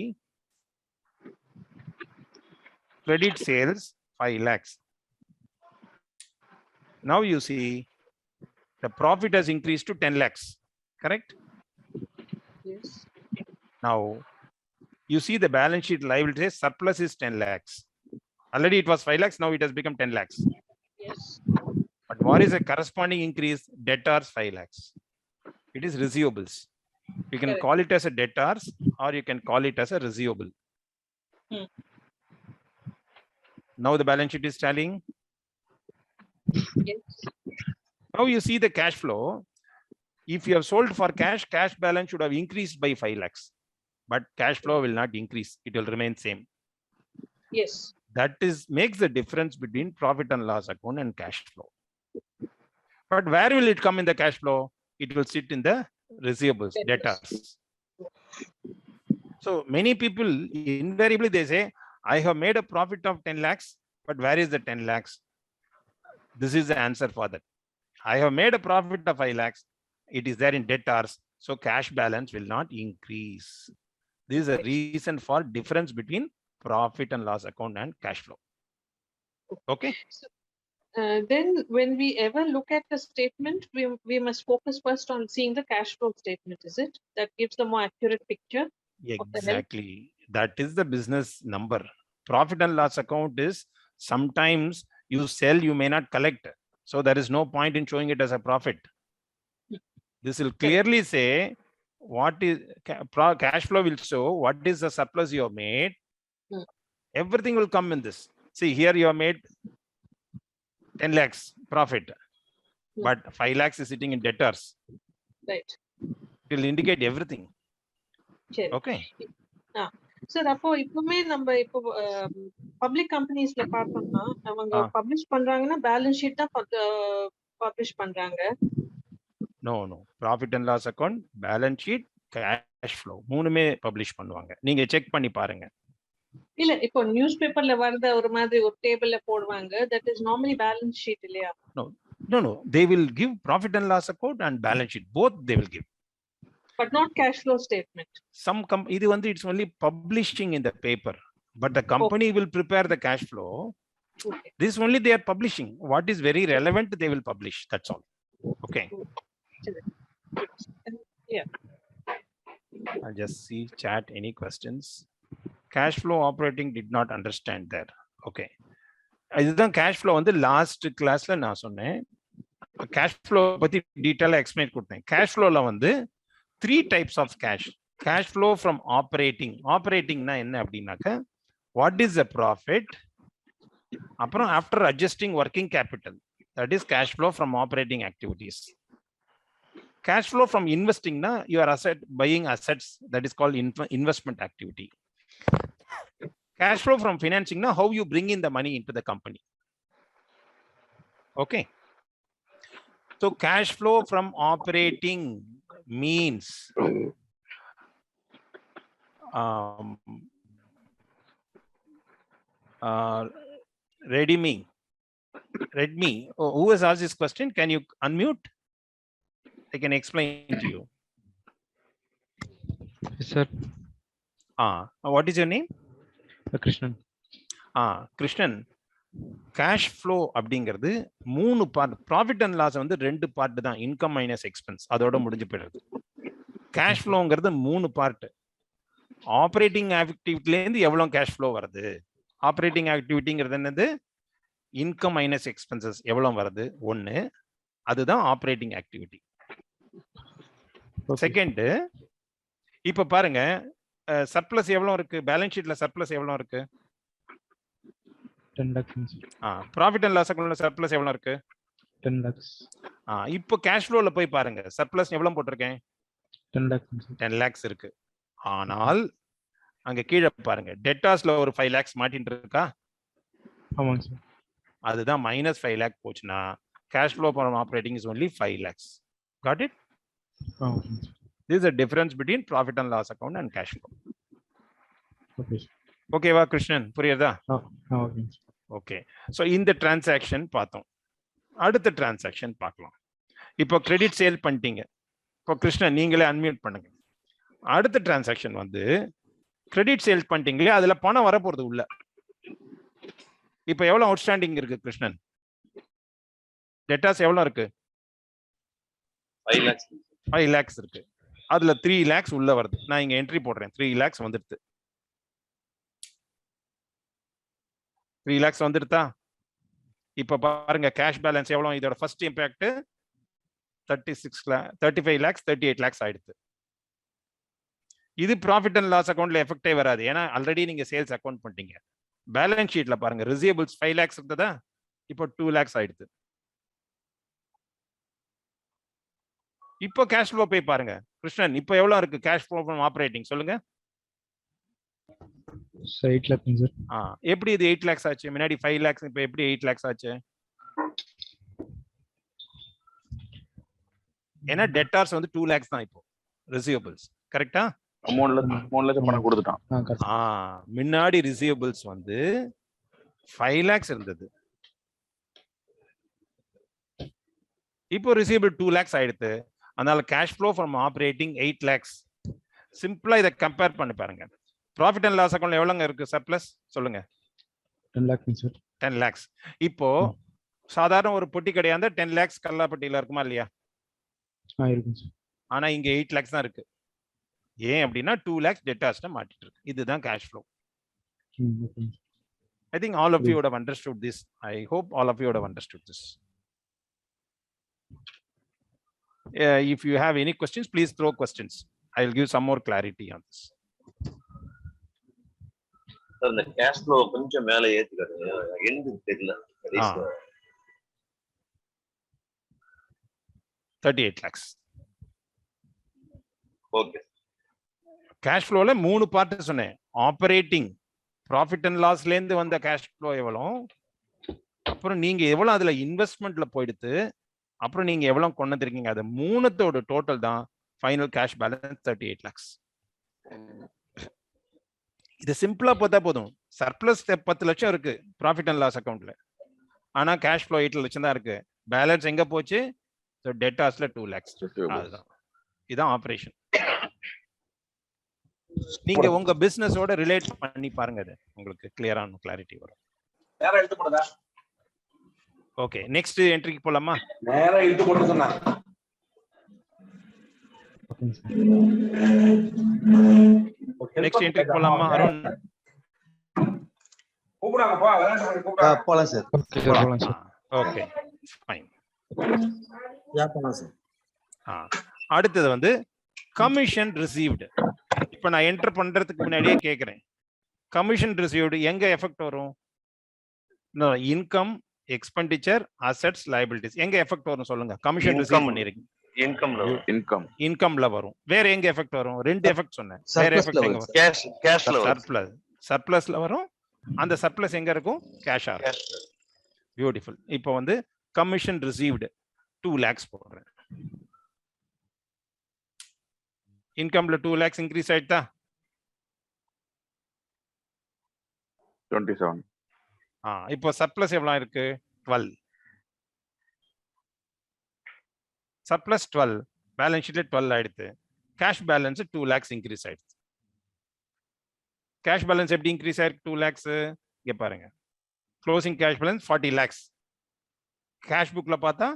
Credit sales 5 lakhs. Now you see the profit has increased to 10 lakhs. Correct? Yes. Now you see the balance sheet liability surplus is 10 lakhs. Already it was 5 lakhs. Now it has become 10 lakhs. Yes. But what is the corresponding increase? Debtors 5 lakhs. It is receivables. You can call it as a debtors or you can call it as a receivable. Now the balance sheet is tallying. Yes. Now you see the cash flow. If you have sold for cash, cash balance should have increased by 5 lakhs. But cash flow will not increase. It will remain same. Yes. That is makes the difference between profit and loss account and cash flow. But where will it come in the cash flow? It will sit in the receivables, debtors. So many people invariably they say, I have made a profit of 10 lakhs, but where is the 10 lakhs? This is the answer for that. I have made a profit of 5 lakhs. It is there in debtors. So cash balance will not increase. This is a reason for difference between profit and loss account and cash flow. Okay. So, then when we ever look at the statement, we must focus first on seeing the cash flow statement, is it? That gives the more accurate picture. of the health? Exactly. That is the business number. Profit and loss account is sometimes you sell, you may not collect. So there is no point in showing it as a profit. This will clearly say what is cash flow will show what is the surplus you have made. Everything will come in this. See, here you have made 10 lakhs profit, but 5 lakhs is sitting in debtors. Right. It will indicate everything. சரி. Okay. Sir அப்போ இப்பவுமே நம்ம இப்போ public கம்பெனிஸ்ல பார்த்தோம்னா அவங்க publish பண்றாங்கன்னா balance sheet தான் publish பண்றாங்க. No. Profit and loss account, balance sheet, cash flow மூணுமே பப்ளிஷ் பண்ணுவாங்க. நீங்க செக் பண்ணி பாருங்க. இல்ல இப்போ நியூஸ் பேப்பர்ல வரத ஒரு மாதிரி ஒரு டேபிள்ல போடுவாங்க. That is normally balance sheet இல்லையா? No. They will give profit and loss account and balance sheet. Both they will give. But not cash flow statement. இது வந்து it's only publishing in the paper, but the company will prepare the cash flow. Okay. This only they are publishing. What is very relevant they will publish. That's all. Okay. Yeah. I'll just see chat. Any questions? Cash flow operating did not understand there. Okay. இதுதான் cash flow வந்து last கிளாஸ்ல நான் சொன்னேன். cash flow பத்தி டீடைலா explain கொடுத்தேன். cash flowல வந்து 3 types of cash. Cash flow from operating. Operatingனா என்ன அப்படின்னாக்க what is the profit? அப்புறம் after adjusting working capital. That is cash flow from operating activities. Cash flow from investing na you are buying assets, that is called investment activity. Cash flow from financing na how you bring in the money into the company. Okay. So cash flow from operating means Redmi. Oh, who has asked this question? Can you unmute? I can explain to you. Yes, sir. What is your name? Krishnan. Krishnan. Cash flow அப்படிங்கிறது 3 part. Profit and loss வந்து 2 part தான், income minus expense, அதோட முடிஞ்சு போயிடுது. Cash ஃப்ளோங்கிறது 3 part. Operating ஆக்டிவிட்டிலேருந்து எவ்வளோ cash flow வருது? ஆப்ரேட்டிங் ஆக்டிவிட்டிங்கிறது என்னது? இன்கம் மைனஸ் எக்ஸ்பென்சஸ் எவ்வளோ வருது? 1. அதுதான் ஆப்ரேட்டிங் ஆக்டிவிட்டி. செகண்ட், இப்ப பாருங்க சர்ப்ளஸ் எவ்வளவு இருக்கு? பேலன்ஸ் ஷீட்ல சர்ப்ளஸ் எவ்வளவு இருக்கு? 10 lakhs. ப்ராஃபிட் அண்ட் லாஸ் அக்கவுண்ட்ல சர்ப்ளஸ் எவ்வளவு இருக்கு? 10 lakhs. இப்போ கேஷ் ஃப்ளோல போய் பாருங்க, சர்ப்ளஸ் எவ்வளவு போட்டிருக்கேன்? 10 lakhs. 10 lakhs இருக்கு. ஆனால் அங்க கீழே பாருங்க, டெட்டாஸ்ல ஒரு 5 lakhs மாட்டிட்டு இருக்கா? ஆமாங்க சார். அதுதான் -5 lakh போச்சுன்னா cash flow from operating is only 5 lakhs. Got it? This is the difference between profit and loss account and cash flow. Okay. Okay, va Krishnan, புரியுதா? Okay. Okay. So இந்த transaction பார்த்தோம். அடுத்த transaction பார்க்கலாம். இப்போ credit sale பண்ணிட்டீங்க. இப்போ கிருஷ்ணன் நீங்களே unmute பண்ணுங்க. அடுத்த transaction வந்து கிரெடிட் சேல் பண்ணிட்டீங்களே, அதுல பணம் வர போறது உள்ள. இப்போ எவ்வளவு அவுட்ஸ்டாண்டிங் இருக்கு கிருஷ்ணன்? டெட்டாஸ் எவ்வளவு இருக்கு? 5 lakhs. 5 lakhs இருக்கு. அதுல 3 lakhs உள்ள வருது. நான் இங்க என்ட்ரி போடுறேன். 3 lakhs வந்துடுது. 3 lakhs வந்துடுதா? இப்ப பாருங்க கேஷ் பேலன்ஸ் எவ்வளவு? இதோட ஃபர்ஸ்ட் இம்பாக்ட் 35 lakhs 38 lakhs ஆயிடுது. இது ப்ராஃபிட் அண்ட் லாஸ் அக்கவுண்ட்ல எஃபெக்டே வராது, ஏன்னா ஆல்ரெடி நீங்க சேல்ஸ் அக்கவுண்ட் பண்ணிட்டீங்க. பேலன்ஸ் ஷீட்ல பாருங்க, ரிசீவபிள்ஸ் 5 lakhs இருந்ததா, இப்போ 2 lakhs ஆயிடுது. இப்போ கேஷ் ஃப்ளோ போய் பாருங்க கிருஷ்ணன், இப்போ எவ்வளவு இருக்கு கேஷ் ஃப்ளோ ஃப்ரம் ஆபரேட்டிங்? சொல்லுங்க. 8 lakhs சார். எப்படி இது 8 lakhs ஆச்சு? முன்னாடி 5 lakhs, இப்போ எப்படி 8 lakhs ஆச்சு? ஏன்னா டெட்டார்ஸ் வந்து 2 lakhs தான் இப்போ ரிசீவபிள்ஸ். கரெக்ட்டா? அமௌண்ட்ல பணம் கொடுத்துட்டான். முன்னாடி ரிசீவபிள்ஸ் வந்து 5 lakhs இருந்தது, இப்போ ரிசீவபிள் 2 lakhs ஆயிடுது. அதனால cash flow from operating 8 lakhs. சிம்பிளா இதை கம்பேர் பண்ணி பாருங்க. ப்ராஃபிட் அண்ட் லாஸ் அக்கவுண்ட்ல எவ்வளவுங்க இருக்கு சர்ப்ளஸ்? சொல்லுங்க. 10 lakhs சார். 10 lakhs. இப்போ சாதாரண ஒரு பொட்டி கடையா இருந்தா 10 lakhs கல்லாப்பட்டியில இருக்குமா இல்லையா? இருக்கு சார். ஆனா இங்க 8 lakhs தான் இருக்கு. ஏன் அப்படின்னா 2 lakhs டெட்டாஸ்ட மாட்டிட்டு இருக்கு. இதுதான் cash flow. Okay. I think all of you would have understood this. I hope all of you would have understood this. If you have any questions, please throw questions. I will give some more clarity on this. Sir இந்த cash flow கொஞ்சம் மேல ஏத்திக்காருங்க. End தெரியல. 38 lakhs. Okay. Cash ஃப்ளோல 3 part சொன்னேன். Operating profit and லாஸ்ல இருந்து வந்த cash flow எவ்வளோ, அப்புறம் நீங்க எவ்வளவு அதுல இன்வெஸ்ட்மெண்ட்ல போயிடுத்து, அப்புறம் நீங்க எவ்வளவு கொண்டு வந்திருக்கீங்க, அது மூணுத்தோட டோட்டல் தான் ஃபைனல் கேஷ் பேலன்ஸ் 38 lakhs. இது சிம்பிளா பார்த்தா போதும். சர்ப்ளஸ் 10 லட்சம் இருக்கு ப்ராஃபிட் அண்ட் லாஸ் அக்கௌண்ட்ல, ஆனா கேஷ் ஃப்ளோ 8 லட்சம் தான் இருக்கு. பேலன்ஸ் எங்க போச்சு? டெட்டாஸ்ல 2 lakhs. அதுதான், இதான் ஆபரேஷன். நீங்க உங்க பிசினஸோட ரிலேட் பண்ணி பாருங்க, அது உங்களுக்கு கிளியரான கிளாரிட்டி வரும். நேரா எடுத்து போடுதா? ஓகே, நெக்ஸ்ட் என்ட்ரிக்கு போலாமா? நேரா எடுத்து போடு சொன்னா. நெக்ஸ்ட் என்ட்ரிக்கு போலாமா அருண்? கூப்பிடுவாங்கப்பா, விளையாட்டு பண்ணி கூப்பிடுவாங்க. போலாம் sir. Okay, sir. Hold on, sir. Okay fine. போலாம் சார். அடுத்தது வந்து கமிஷன் ரிசீவ்டு. இப்ப நான் என்டர் பண்றதுக்கு முன்னாடியே கேக்குறேன், கமிஷன் ரிசீவ்டு எங்க எஃபெக்ட் வரும்? இன்கம், எக்ஸ்பெண்டிச்சர், அசெட்ஸ், லைபிலிட்டிஸ் எங்க எஃபெக்ட் வரும் சொல்லுங்க? கமிஷன் ரிசீவ் பண்ணிருக்கீங்க, இன்கம்ல வரும். வேற எங்க எஃபெக்ட் வரும்? ரெண்டு எஃபெக்ட் சொன்னேன். வேற எஃபெக்ட் எங்க வரும்? சர்ப்ளஸ். சர்ப்ளஸ்ல வரும். அந்த சர்ப்ளஸ் எங்க இருக்கும்? கேஷா. பியூட்டிஃபுல். இப்போ வந்து கமிஷன் ரிசீவ்டு 2 lakhs போடுறேன். இன்கம்ல 2 lakhs இன்க்ரீஸ் ஆயிட்டா? 27. இப்போ சர்ப்ளஸ் எவ்வளவு இருக்கு? 12. சர்ப்ளஸ் 12, பேலன்ஸ் ஷீட்ல 12 ஆயிடுது. கேஷ் பேலன்ஸ் 2 lakhs இன்க்ரீஸ் ஆயிடுது. கேஷ் பேலன்ஸ் எப்படி இன்க்ரீஸ் ஆயிருக்கு? 2 lakhs. இங்க பாருங்க, closing cash balance 40 lakhs. Cash புக்ல பார்த்தா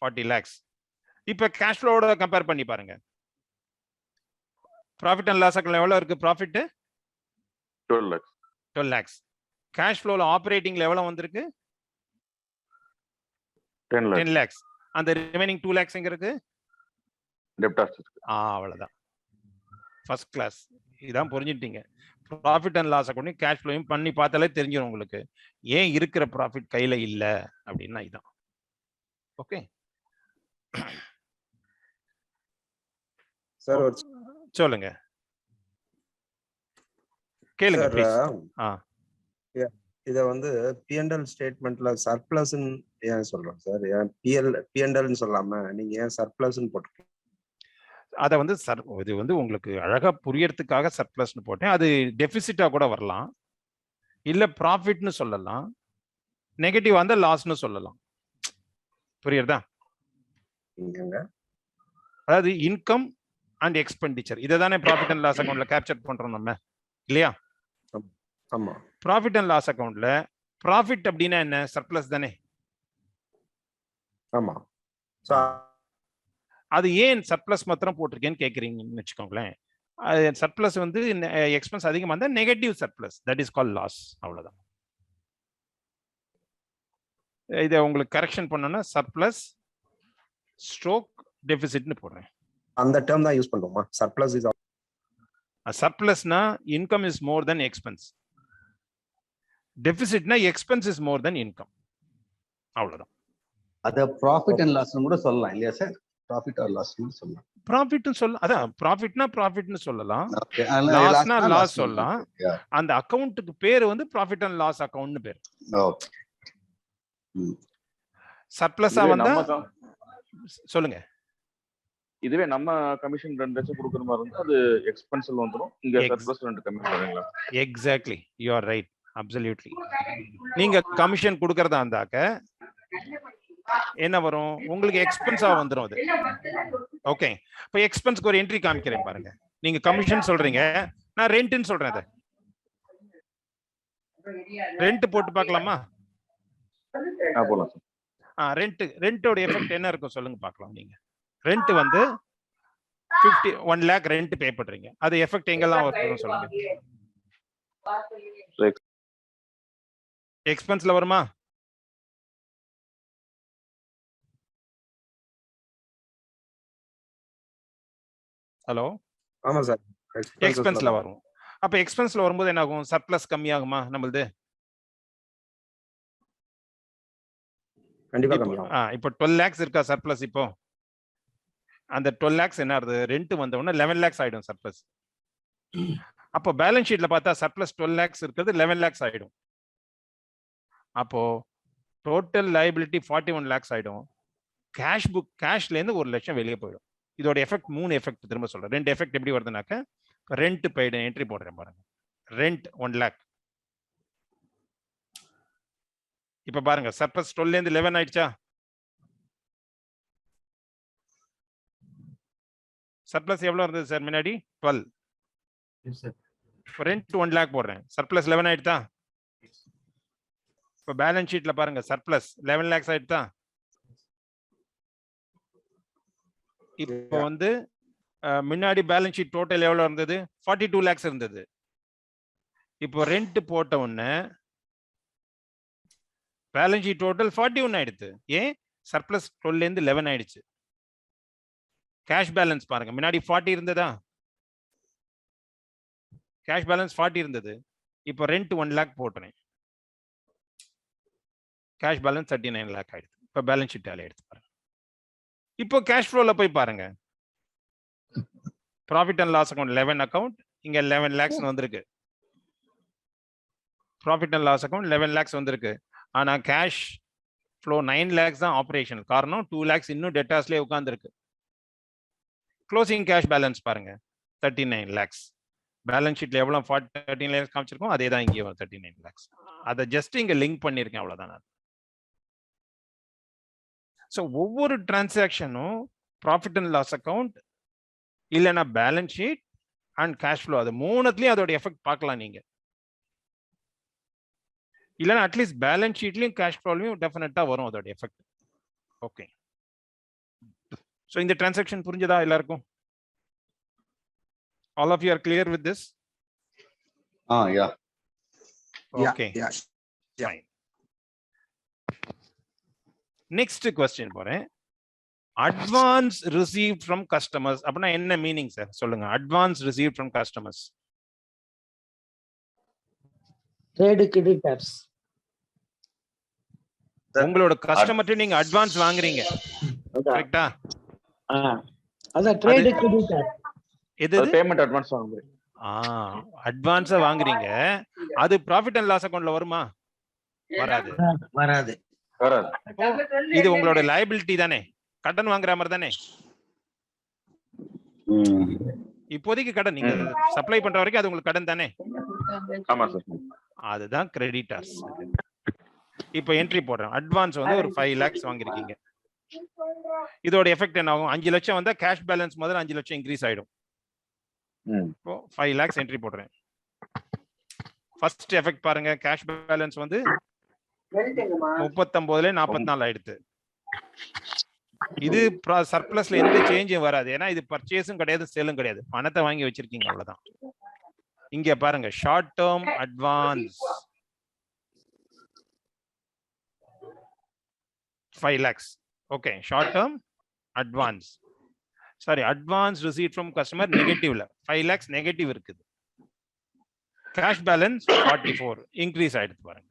40 lakhs. இப்போ கேஷ் ஃப்ளோவோட கம்பேர் பண்ணி பாருங்க. ப்ராஃபிட் அண்ட் லாஸ் அக்கவுண்ட்ல எவ்வளவு இருக்கு? Profit 12 lakhs. 12 lakhs. கேஷ் ஃப்ளோல ஆபரேட்டிங்ல எவ்வளவு வந்திருக்கு? 10 lakhs. 10 lakhs. அந்த ரிமைனிங் 2 lakhs எங்க இருக்கு? Debtors இருக்கு. அவ்வளவுதான். First class. இதான் புரிஞ்சிட்டீங்க. Profit and loss account cash ஃப்ளோயும் பண்ணி பார்த்தாலே தெரிஞ்சிடும் உங்களுக்கு ஏன் இருக்கிற ப்ராஃபிட் கையில இல்ல அப்படின்னா. இதான் ஓகே சார். சொல்லுங்க, கேளுங்க ப்ளீஸ். இத வந்து P&L ஸ்டேட்மெண்ட்ல சர்ப்ளஸ்ன்னு ஏன் சொல்றோம் சார்? ஏன் P&Lன்னு சொல்லாம நீங்க ஏன் சர்ப்ளஸ்ன்னு போட்டுருக்கீங்க? அதை வந்து இது வந்து உங்களுக்கு அழகா புரியறதுக்காக சர்ப்ளஸ்னு போட்டேன். அது டெபிசிட்டா கூட வரலாம், இல்ல ப்ராஃபிட்னு சொல்லலாம், நெகட்டிவ் வந்தா லாஸ்னு சொல்லலாம். புரியுறதா? அதாவது இன்கம் அண்ட் எக்ஸ்பெண்டிச்சர் இதை தானே ப்ராஃபிட் அண்ட் லாஸ் அக்கவுண்ட்ல கேப்சர் பண்றோம் நம்ம, இல்லையா? ஆமா. ப்ராஃபிட் அண்ட் லாஸ் அக்கவுண்ட்ல ப்ராஃபிட் அப்படின்னா என்ன? சர்ப்ளஸ் தானே. ஆமா. அது ஏன் சர்ப்ளஸ் மாத்திரம் போட்டிருக்கேன்னு கேட்குறீங்கன்னு வச்சுக்கோங்களேன். சர்ப்ளஸ் வந்து எக்ஸ்பென்ஸ் அதிகமாக இருந்தால் negative surplus, that is call loss. அவ்வளோதான். இதை உங்களுக்கு கரெக்ஷன் பண்ணோன்னா சர்ப்ளஸ் ஸ்ட்ரோக் டெபிசிட்னு போடுறேன். அந்த டேர்ம் தான் யூஸ் பண்ணுவோமா? சர்ப்ளஸ் இஸ் சர்ப்ளஸ்னா income is more than expense, டெபிசிட்னா expense is more than income. அவ்வளவுதான். அத ப்ராஃபிட் அண்ட் லாஸ் கூட சொல்லலாம் இல்லையா சார்? ப்ராஃபிட் ஆர் லாஸ் சொல்லலாம். ப்ராஃபிட்னு சொல்லலாம். அதான் ப்ராஃபிட்னா ப்ராஃபிட்னு சொல்லலாம், லாஸ்னா லாஸ் சொல்லலாம். அந்த அக்கவுண்ட்டுக்கு பேர் வந்து ப்ராஃபிட் அண்ட் லாஸ் அக்கவுண்ட்னு பேர். சர்ப்ளஸா வந்தா சொல்லுங்க. இதுவே நம்ம கமிஷன் 2 லட்சம் கொடுக்குற மாதிரி இருந்தா அது எக்ஸ்பென்ஸ்ல வந்துரும். இங்க சர்ப்ளஸ் 2 கம்மி பண்ணுவீங்களா? Exactly, you are right, absolutely. நீங்க கமிஷன் கொடுக்கறதா இருந்தாக்க என்ன வரும்? உங்களுக்கு எக்ஸ்பென்ஸா வந்துரும் அது. ஓகே, இப்போ எக்ஸ்பென்ஸ்க்கு ஒரு என்ட்ரி காமிக்கிறேன் பாருங்க. நீங்க கமிஷன் சொல்றீங்க, நான் ரெண்ட்னு சொல்றேன். அதை ரெண்ட் போட்டு பார்க்கலாமா? போலாம் சார். ரெண்டோட எஃபெக்ட் என்ன இருக்கும் சொல்லுங்க பார்க்கலாம். நீங்க ரெண்ட் வந்து 1 lakh ரெண்ட் பே பண்றீங்க. அது எஃபெக்ட் எங்கெல்லாம் வரும் சொல்லுங்க. எக்ஸ்பென்ஸ்ல வருமா? ஹலோ, ஆமா சார். எக்ஸ்பென்ஸ்ல வரும். அப்ப எக்ஸ்பென்ஸ்ல வரும்போது என்ன ஆகும்? சர்ப்ளஸ் கம்மியாகுமா நம்மளுது? கண்டிப்பா கம்மியாகும். இப்போ 12 lakhs இருக்கா சர்ப்ளஸ்? இப்போ அந்த 12 lakhs என்ன ஆகுது? ரெண்ட் வந்த உடனே 11 lakhs ஆயிடும் சர்ப்ளஸ். அப்போ பேலன்ஸ் ஷீட்ல பார்த்தா சர்ப்ளஸ் 12 lakhs இருக்கிறது 11 lakhs ஆயிடும். அப்போ டோட்டல் லைபிலிட்டி 41 lakhs ஆயிடும். கேஷ்ல இருந்து 1 லட்சம் வெளியே போயிடும். இதோட எஃபெக்ட் 3 எஃபெக்ட் திரும்ப சொல்றேன். 2 எஃபெக்ட் எப்படி வருதுனாக்க, ரெண்ட் பெய்டு என்ட்ரி போடுறேன் பாருங்க. Rent 1 lakh. இப்ப பாருங்க சர்ப்ளஸ் 12 இருந்து 11 ஆயிடுச்சா? சர்ப்ளஸ் எவ்வளவு இருந்தது சார் முன்னாடி? 12. ரெண்ட் 1 lakh போடுறேன். சர்ப்ளஸ் 11 ஆயிடுதா? இப்ப பேலன்ஸ் ஷீட்ல பாருங்க சர்ப்ளஸ் 11 lakhs ஆயிடுதா? இப்போ வந்து முன்னாடி பேலன்ஸ் ஷீட் டோட்டல் எவ்வளவு இருந்தது? 42 lakhs இருந்தது. இப்போ ரெண்ட் போட்ட உடனே பேலன்ஸ் ஷீட் டோட்டல் 41 ஆயிடுது. ஏன்? சர்ப்ளஸ் 12 இருந்து 11 ஆயிடுச்சு. கேஷ் பேலன்ஸ் பாருங்க, முன்னாடி 40 இருந்ததா? கேஷ் பேலன்ஸ் 40 இருந்தது. இப்போ ரெண்ட் 1 lakh போட்டுறேன். கேஷ் பேலன்ஸ் 39 lakh ஆயிடுது. இப்போ பேலன்ஸ் ஷீட் டேலி எடுத்து பாருங்க. இப்போ கேஷ் ஃப்ளோல போய் பாருங்க. Profit and loss account 11 account, இங்க 11 lakhs வந்திருக்கு. Profit and loss account 11 lakhs வந்திருக்கு. ஆனா கேஷ் ஃப்ளோ 9 lakhs தான் ஆபரேஷனல். காரணம் 2 lakhs இன்னும் டெட்டாஸ்லயே உட்கார்ந்துருக்கு. க்ளோசிங் கேஷ் பேலன்ஸ் பாருங்க 39 lakhs. பேலன்ஸ் ஷீட்ல எவ்வளவு 13 lakhs காமிச்சிருக்கோம், அதே தான் இங்கே 39 lakhs. அதை ஜஸ்ட் இங்க லிங்க் பண்ணிருக்கேன், அவ்வளவுதான். ஸோ ஒவ்வொரு டிரான்சாக்ஷனும் ப்ராஃபிட் அண்ட் லாஸ் அக்கௌண்ட் இல்லைன்னா balance sheet and cash flow, அது மூணுத்துலயும் அதோட எஃபெக்ட் பார்க்கலாம் நீங்க. இல்லைன்னா அட்லீஸ்ட் பேலன்ஸ் ஷீட்லயும் கேஷ் ஃப்ளோலையும் டெஃபினட்டா வரும் அதோட எஃபெக்ட். ஓகே, ஸோ இந்த டிரான்சாக்ஷன் புரிஞ்சதா எல்லாருக்கும்? All of you are clear with this? Yeah. Okay. Yeah. Fine. Next question போறேன். Advance received from customers அப்படினா என்ன மீனிங் சார் சொல்லுங்க? Advance received from customers. Trade creditors. உங்களோட கஸ்டமர்ட்ட நீங்க அட்வான்ஸ் வாங்குறீங்க, கரெக்ட்டா? அத ட்ரேட் கிரெடிட்டர். எது? பேமெண்ட் அட்வான்ஸ் வாங்குறீங்க. அட்வான்ஸா வாங்குறீங்க. அது ப்ராஃபிட் அண்ட் லாஸ் அக்கவுண்ட்ல வருமா? வராது. வராது. வராது. இது உங்களோட லைபிலிட்டி தானே, கடன் வாங்குற மாதிரி தானே. இப்போதைக்கு கடன் நீங்க சப்ளை பண்ற வரைக்கும் அது உங்களுக்கு கடன் தானே. ஆமா சார். அதுதான் கிரெடிட்டர்ஸ். இப்போ என்ட்ரி போடுறேன். அட்வான்ஸ் வந்து ஒரு 5 lakhs வாங்கிருக்கீங்க. இதோட எஃபெக்ட் என்ன ஆகும்? 5 லட்சம் வந்தா கேஷ் பேலன்ஸ் முதல்ல 5 லட்சம் இன்க்ரீஸ் ஆயிடும். இப்போ 5 lakhs என்ட்ரி போடுறேன். ஃபர்ஸ்ட் எஃபெக்ட் பாருங்க, கேஷ் பேலன்ஸ் வந்து 39ல 44 ஆயிடுது. இது சர்ப்ளஸ்ல எந்த சேஞ்சும் வராது, ஏன்னா இது பர்ச்சேஸும் கிடையாது சேலும் கிடையாது, பணத்தை வாங்கி வச்சிருக்கீங்க, அவ்வளவுதான். இங்க பாருங்க, short term advance 5 lakhs. Okay, short term advance, sorry advance receive from customer நெகட்டிவ்ல 5 lakhs நெகட்டிவ் இருக்குது. கேஷ் பேலன்ஸ் 44 இன்க்ரீஸ் ஆயிடுது பாருங்க.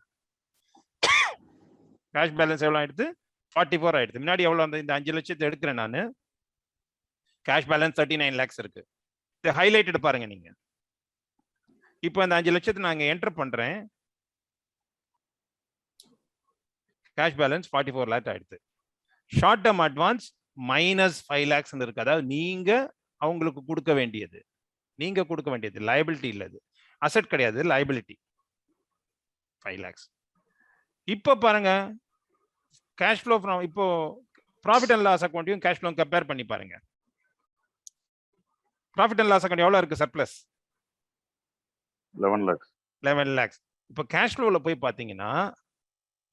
கேஷ் பேலன்ஸ் எவ்வளவு ஆயிடுது? 44 ஆயிடுது. முன்னாடி எவ்வளவு அந்த இந்த 5 லட்சத்தை எடுக்கிறேன் நான், கேஷ் பேலன்ஸ் 39 lakhs இருக்கு. இது ஹைலைட்டட் பாருங்க நீங்க. இப்போ இந்த 5 லட்சத்தை நாங்க என்டர் பண்றேன், கேஷ் பேலன்ஸ் 44 lakh ஆயிடுது. ஷார்ட் டேர்ம் அட்வான்ஸ் -5 lakhs இருக்கு. அதாவது நீங்க அவங்களுக்கு கொடுக்க வேண்டியது, நீங்க கொடுக்க வேண்டியது லைபிலிட்டி இல்ல, இது அசெட் கிடையாது, லைபிலிட்டி 5 lakhs. இப்போ பாருங்க கேஷ் ஃப்ளோ ஃப்ரம், இப்போ ப்ராஃபிட் அண்ட் லாஸ் அக்கௌண்ட்டையும் கேஷ் ஃப்ளோ கம்பேர் பண்ணி பாருங்க. ப்ராஃபிட் அண்ட் லாஸ் அக்கௌண்ட் எவ்வளவு இருக்கு சர்ப்ளஸ்? 11 lakhs. 11 lakhs. இப்போ கேஷ் ஃப்ளோல போய் பாத்தீங்கன்னா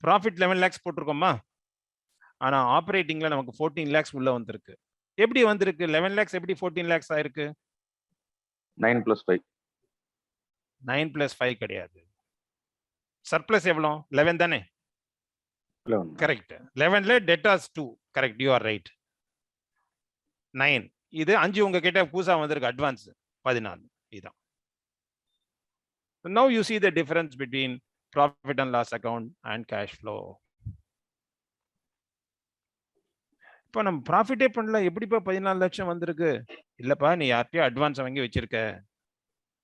ப்ராஃபிட் 11 lakhs போட்டிருக்கோமா, ஆனா ஆபரேட்டிங்ல நமக்கு 14 lakhs உள்ள வந்திருக்கு. எப்படி வந்திருக்கு 11 lakhs எப்படி 14 lakhs ஆயிருக்கு? 9 + 5. 9 + 5 கிடையாது. சர்ப்ளஸ் எவ்வளோ? 11 தானே? 11. கரெக்ட். 11ல டெட்டாஸ் 2. Correct, you are right. 9. இது 5 உங்ககிட்ட புதுசா வந்திருக்கு அட்வான்ஸ் 14. இதுதான். Now you see the difference between profit and loss account and cash flow. இப்போ நம்ம ப்ராஃபிட்டே பண்ணல, எப்படிப்பா 14 லட்சம் வந்திருக்கு? இல்லப்பா, நீ யார்கிட்டயோ அட்வான்ஸ் வாங்கி வச்சிருக்க,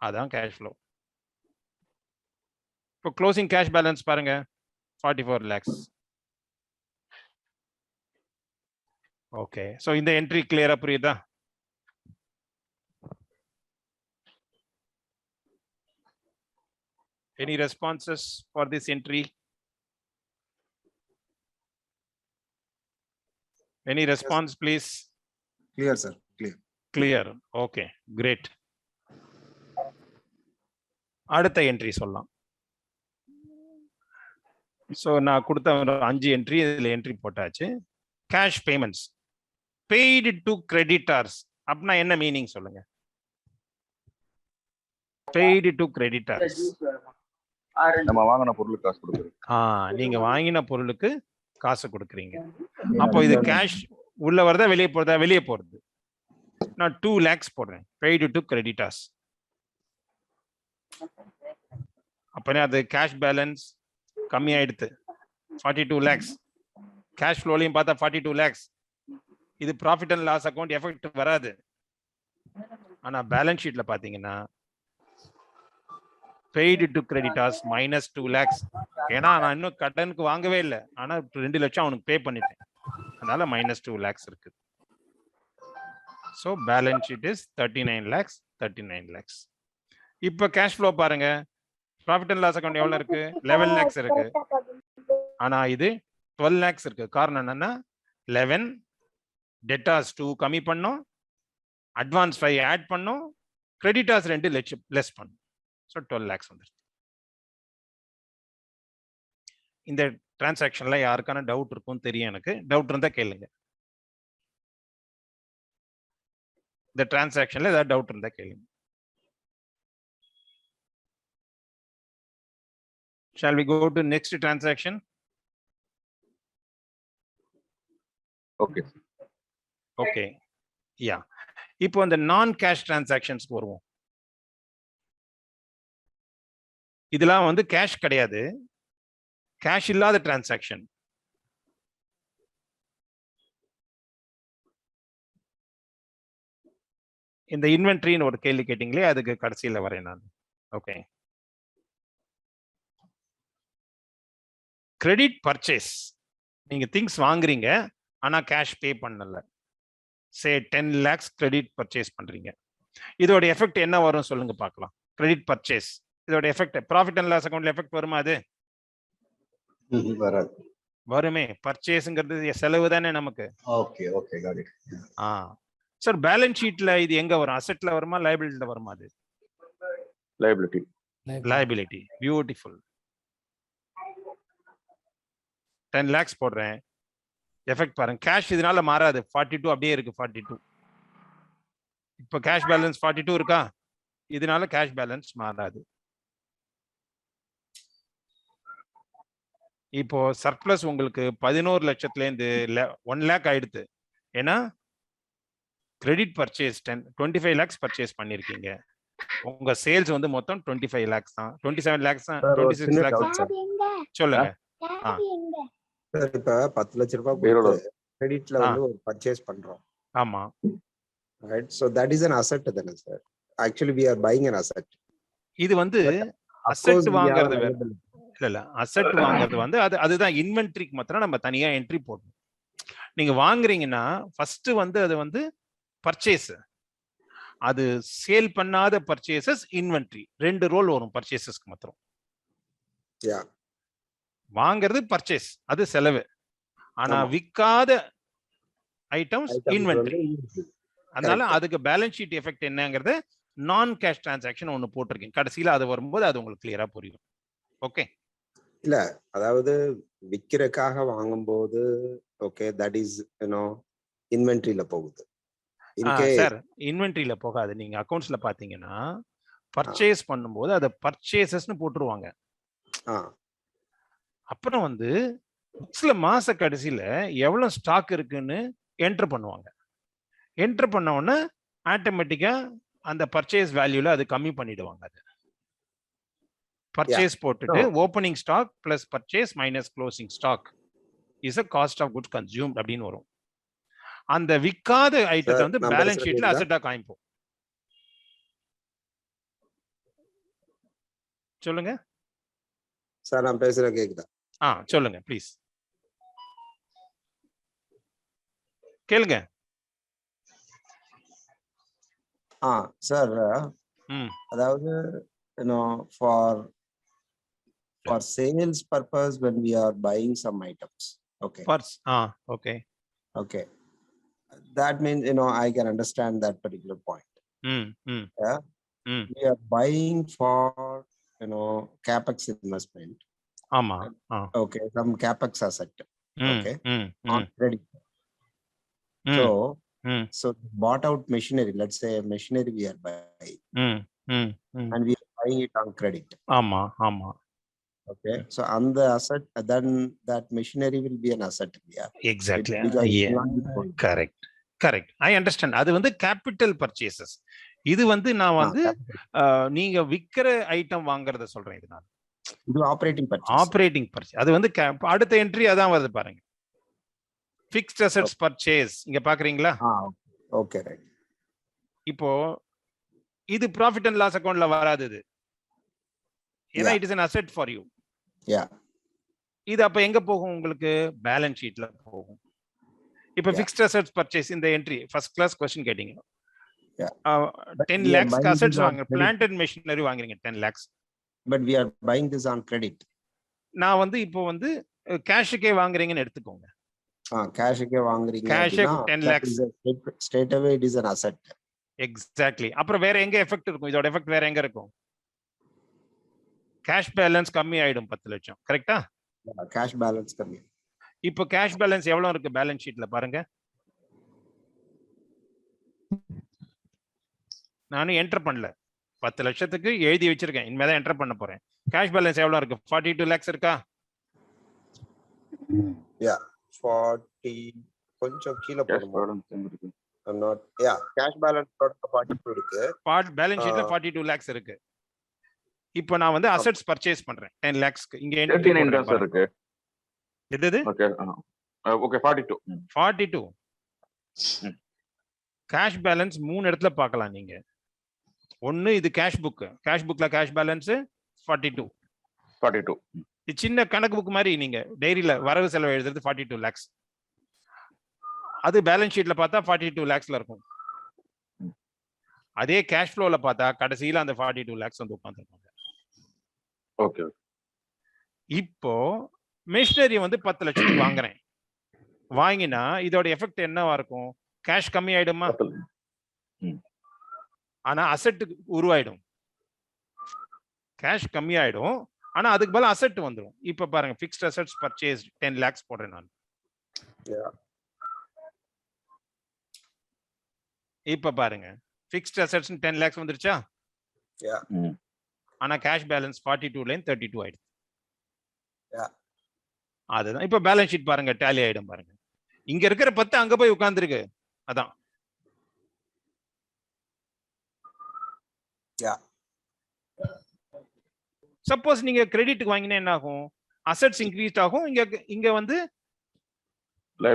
அதான் கேஷ் ஃப்ளோ. இப்போ க்ளோசிங் கேஷ் பேலன்ஸ் பாருங்க, 44 lakhs. ஓகே, ஸோ இந்த என்ட்ரி கிளியரா புரியுதா? Any responses for this entry? Any response, please? Clear, sir. Clear. Clear. Okay, great. அடுத்த என்ட்ரி சொல்லலாம். ஸோ நான் கொடுத்த ஒரு 5 என்ட்ரி, இதில் என்ட்ரி போட்டாச்சு. Cash payments paid to creditors அப்படின்னா என்ன மீனிங் சொல்லுங்க? பெய்டு டு கிரெடிட்டார்ஸ், நம்ம வாங்கின பொருளுக்கு காசு கொடுக்குறது. நீங்க வாங்கின பொருளுக்கு காசு கொடுக்குறீங்க. அப்போ இது கேஷ் உள்ள வருதா வெளியே போறதா? வெளியே போறது. நான் 2 lakhs போடுறேன், பெய்டு டு கிரெடிட்டார்ஸ். அப்பனே அது கேஷ் பேலன்ஸ் கம்மி ஆயிடுது, 42 lakhs. கேஷ் ஃப்ளோலையும் பார்த்தா 42 lakhs. இது profit and loss account effect வராது. ஆனா பேலன்ஸ் ஷீட்ல பாத்தீங்கன்னா பெய்டு டு கிரெடிட்டார்ஸ் -2 lakhs. ஏன்னா நான் இன்னும் கடனுக்கு வாங்கவே இல்லை, ஆனா 2 லட்சம் அவனுக்கு பே பண்ணிட்டேன், அதனால -2 lakhs இருக்கு. So balance sheet is 39 lakhs, 39 lakhs. இப்போ கேஷ் ஃப்ளோ பாருங்க, ப்ராஃபிட் அண்ட் லாஸ் அக்கௌண்ட் எவ்வளவு இருக்கு? 11 lakhs இருக்கு. ஆனா இது 12 lakhs இருக்கு. காரணம் என்னன்னா 11 டெட்டாஸ் 2 கம்மி பண்ணோம், அட்வான்ஸ் 5 ஆட் பண்ணோம், கிரெடிட்டாஸ் 2 லெஸ் பண்ணோம். ஸோ 12 lakhs வந்துருக்கு. இந்த டிரான்சாக்ஷன்ல யாருக்கான டவுட் இருக்கும் தெரியும் எனக்கு. டவுட் இருந்தா கேளுங்க. இந்த டிரான்சாக்ஷன்ல ஏதாவது டவுட் இருந்தா கேளுங்க. Shall we go to next transaction? Okay. Okay. Yeah. இப்போ அந்த நான் கேஷ் டிரான்சாக்ஷன்ஸ்க்கு வருவோம். இதெல்லாம் வந்து கேஷ் கிடையாது, கேஷ் இல்லாத டிரான்சாக்ஷன். இந்த இன்வென்ட்ரின்னு ஒரு கேள்வி கேட்டீங்களே, அதுக்கு கடைசியில வரேன் நான். ஓகே. கிரெடிட் பர்ச்சேஸ், நீங்க திங்ஸ் வாங்குறீங்க ஆனா கேஷ் பே பண்ணல. சே 10 lakhs கிரெடிட் பர்ச்சேஸ் பண்றீங்க. இதோட எஃபெக்ட் என்ன வரும் சொல்லுங்க பார்க்கலாம். கிரெடிட் பர்ச்சேஸ் இதோட எஃபெக்ட் ப்ராஃபிட் அண்ட் லாஸ் அக்கவுண்ட்ல எஃபெக்ட் வருமா? அது வராது. வருமே. பர்ச்சேஸ்ங்கிறது செலவு தானே நமக்கு. Okay okay got it. Sir balance ஷீட்ல இது எங்க வரும்? அசெட்ல வருமா லைபிலிட்டில வருமா? அது லைபிலிட்டி. லைபிலிட்டி. பியூட்டிஃபுல். 10 lakhs போடுறேன், எஃபெக்ட் பாருங்க. கேஷ் இதனால மாறாது, 42 அப்படியே இருக்கு. 42 இப்போ கேஷ் பேலன்ஸ் 42 இருக்கா, இதனால கேஷ் பேலன்ஸ் மாறாது. இப்போ சர்ப்ளஸ் உங்களுக்கு 11 லட்சத்துல இருந்து 1 lakh ஆயிடுது. ஏன்னா கிரெடிட் பர்ச்சேஸ் 25 lakhs பர்ச்சேஸ் பண்ணிருக்கீங்க. உங்க சேல்ஸ் வந்து மொத்தம் 25 lakhs தான், 27 lakhs தான், 26 lakhs. சொல்லுங்க. சார் இப்ப 10 லட்சம் ரூபாய் கொடுத்து கிரெடிட்ல வந்து ஒரு பர்ச்சேஸ் பண்றோம். ஆமா. Right. So that is an asset தானே sir? Actually we are buying an asset. இது வந்து அசெட் வாங்குறது வேற. இல்ல அசெட் வாங்குறது வந்து அதுதான் இன்வென்ட்ரிக்கு மாத்திரம் நம்ம தனியா என்ட்ரி போடணும். நீங்க வாங்குறீங்கன்னா ஃபர்ஸ்ட் வந்து அது வந்து பர்ச்சேஸ், அது சேல் பண்ணாத பர்ச்சேசஸ் இன்வென்ட்ரி, 2 ரோல் வரும் பர்ச்சேசஸ்க்கு மாத்திரம். வாங்குறது பர்ச்சேஸ், அது செலவு. ஆனா விக்காத ஐட்டம்ஸ் இன்வென்ட்ரி. அதனால அதுக்கு பேலன்ஸ் ஷீட் எஃபெக்ட் என்னங்கிறது நான் கேஷ் டிரான்சாக்ஷன் ஒன்னு போட்டிருக்கேன். கடைசியில அது வரும்போது அது உங்களுக்கு கிளியரா புரியும். ஓகே. இல்ல அதாவது விக்கிறதுக்காக வாங்கும்போது ஓகே தட் இஸ் இன்வென்ட்ரியில போகுது. இருக்கே. சார் இன்வென்ட்ரியில போகாது. நீங்க அக்கவுண்ட்ஸ்ல பாத்தீங்கன்னா பர்ச்சேஸ் பண்ணும்போது அதை பர்ச்சேசஸ்னு போட்டுருவாங்க. அப்புறம் வந்து புக்ஸ்ல மாச கடைசியில எவ்வளவு ஸ்டாக் இருக்குன்னு என்டர் பண்ணுவாங்க. என்டர் பண்ண உடனே ஆட்டோமேட்டிக்கா அந்த பர்ச்சேஸ் வேல்யூல அது கம்மி பண்ணிடுவாங்க. அது பர்ச்சேஸ் போட்டுட்டு opening stock plus purchase minus closing stock is a cost of goods consumed அப்படின்னு வரும். அந்த விக்காத ஐட்டத்தை வந்து பேலன்ஸ் ஷீட்ல அசெட்டா காமிப்போம். சொல்லுங்க சார், நான் பேசுறேன் கேக்குதா? சொல்லுங்க ப்ளீஸ் கேளுங்க. சார், அதாவது for sales purpose when we are buying some items, okay, okay, that means I can understand that particular point. Yeah, we are buying for capex investment. Okay, some capex asset, okay, on credit. So bought out machinery, let's say machinery we are buying, and we are buying it on credit. Okay, so on the asset, then that machinery will be an asset. Yeah, exactly. Correct. I understand. அது வந்து capital purchases. இது வந்து நான் வந்து நீங்க விக்கிற item வாங்குறத சொல்றேன். இது ஆபரேட்டிங் பர்ச்சேஸ். அது வந்து அடுத்த என்ட்ரி அதான் வருது பாருங்க. Fixed assets purchase இங்க பாக்குறீங்களா? Okay, right. இப்போ இது ப்ராஃபிட் அண்ட் லாஸ் அக்கவுண்ட்ல வராது. இது ஏன்னா it is an asset for you. இது அப்ப எங்க போகும்? உங்களுக்கு பேலன்ஸ் ஷீட்ல போகும். இப்போ ஃபிக்ஸ்ட் அசெட்ஸ் பர்ச்சேஸ் இந்த என்ட்ரி ஃபர்ஸ்ட் கிளாஸ் क्वेश्चन கேட்டிங்க. 10 lakhs assets வாங்குங்க, பிளான்ட் அண்ட் மெஷினரி வாங்குறீங்க 10 lakhs. But we are buying this on credit. நான் வந்து இப்போ வந்து கேஷ்க்கே வாங்குறீங்கன்னு எடுத்துக்கோங்க. கேஷ்க்கே வாங்குறீங்க. Cash 10 lakhs. Straight away it is an asset. Exactly. அப்புறம் வேற எங்க எஃபெக்ட் இருக்கும்? இதோட எஃபெக்ட் வேற எங்க இருக்கும்? கேஷ் பேலன்ஸ் கம்மி ஆயிடும் 10 லட்சம். கரெக்ட்டா? கேஷ் பேலன்ஸ் கம்மி. இப்போ கேஷ் பேலன்ஸ் எவ்வளவு இருக்கு பேலன்ஸ் ஷீட்ல பாருங்க. நானும் என்டர் பண்ணல. 10 லட்சத்துக்கு எழுதி வச்சிருக்கேன். இனிமே தான் என்டர் பண்ண போறேன். கேஷ் பேலன்ஸ் எவ்வளவு இருக்கு? 42 lakhs இருக்கா? 40 கொஞ்சம் கீழ போடுங்க. I'm not, cash balance 42 இருக்கு. பேலன்ஸ் ஷீட்ல 42 lakhs இருக்கு. இப்போ நான் வந்து அசெட்ஸ் பர்ச்சேஸ் பண்றேன் 10 lakhsக்கு. இங்க 39 தான் சார் இருக்கு. எது? ஓகே 42. கேஷ் பேலன்ஸ் 3 இடத்துல பார்க்கலாம் நீங்க. ஒன்னு இது கேஷ் புக். கேஷ் புக்ல கேஷ் பேலன்ஸ் 42. இது சின்ன கணக்கு புக் மாதிரி நீங்க டைரியில வரவு செலவு எழுதுறது 42 lakhs. அது பேலன்ஸ் ஷீட்ல பார்த்தா 42 lakhsல இருக்கும். அதே கேஷ் ஃப்ளோல பார்த்தா கடைசியில அந்த 42 lakhs வந்து உட்கார்ந்துருப்பாங்க. ஓகே. இப்போ மெஷினரி வந்து 10 லட்சத்துக்கு வாங்குறேன். வாங்கினா இதோட எஃபெக்ட் என்னவா இருக்கும்? கேஷ் கம்மி ஆயிடுமா? ஆனா அசெட் உருவாயிடும். கேஷ் கம்மி ஆயிடும், ஆனா அதுக்கு பதிலா அசெட் வந்துடும். இப்ப பாருங்க, ஃபிக்ஸ்ட் அசெட்ஸ் பர்ச்சேஸ் 10 lakhs போடுறேன் நான். இப்ப பாருங்க, ஃபிக்ஸ்ட் அசெட்ஸ் 10 lakhs வந்துருச்சா? ஆனா கேஷ் பேலன்ஸ் 42 ல 32 ஆயிடுது. அதுதான் இப்ப பேலன்ஸ் ஷீட் பாருங்க, டேலி ஆயிடும் பாருங்க. இங்க இருக்கிற 10 அங்க போய் உட்கார்ந்துருக்கு. அதான் சப்போஸ் நீங்க கிரெடிட்டுக்கு வாங்கினா என்ன ஆகும்? அசெட்ஸ் இன்க்ரீஸ் ஆகும். இங்க வந்து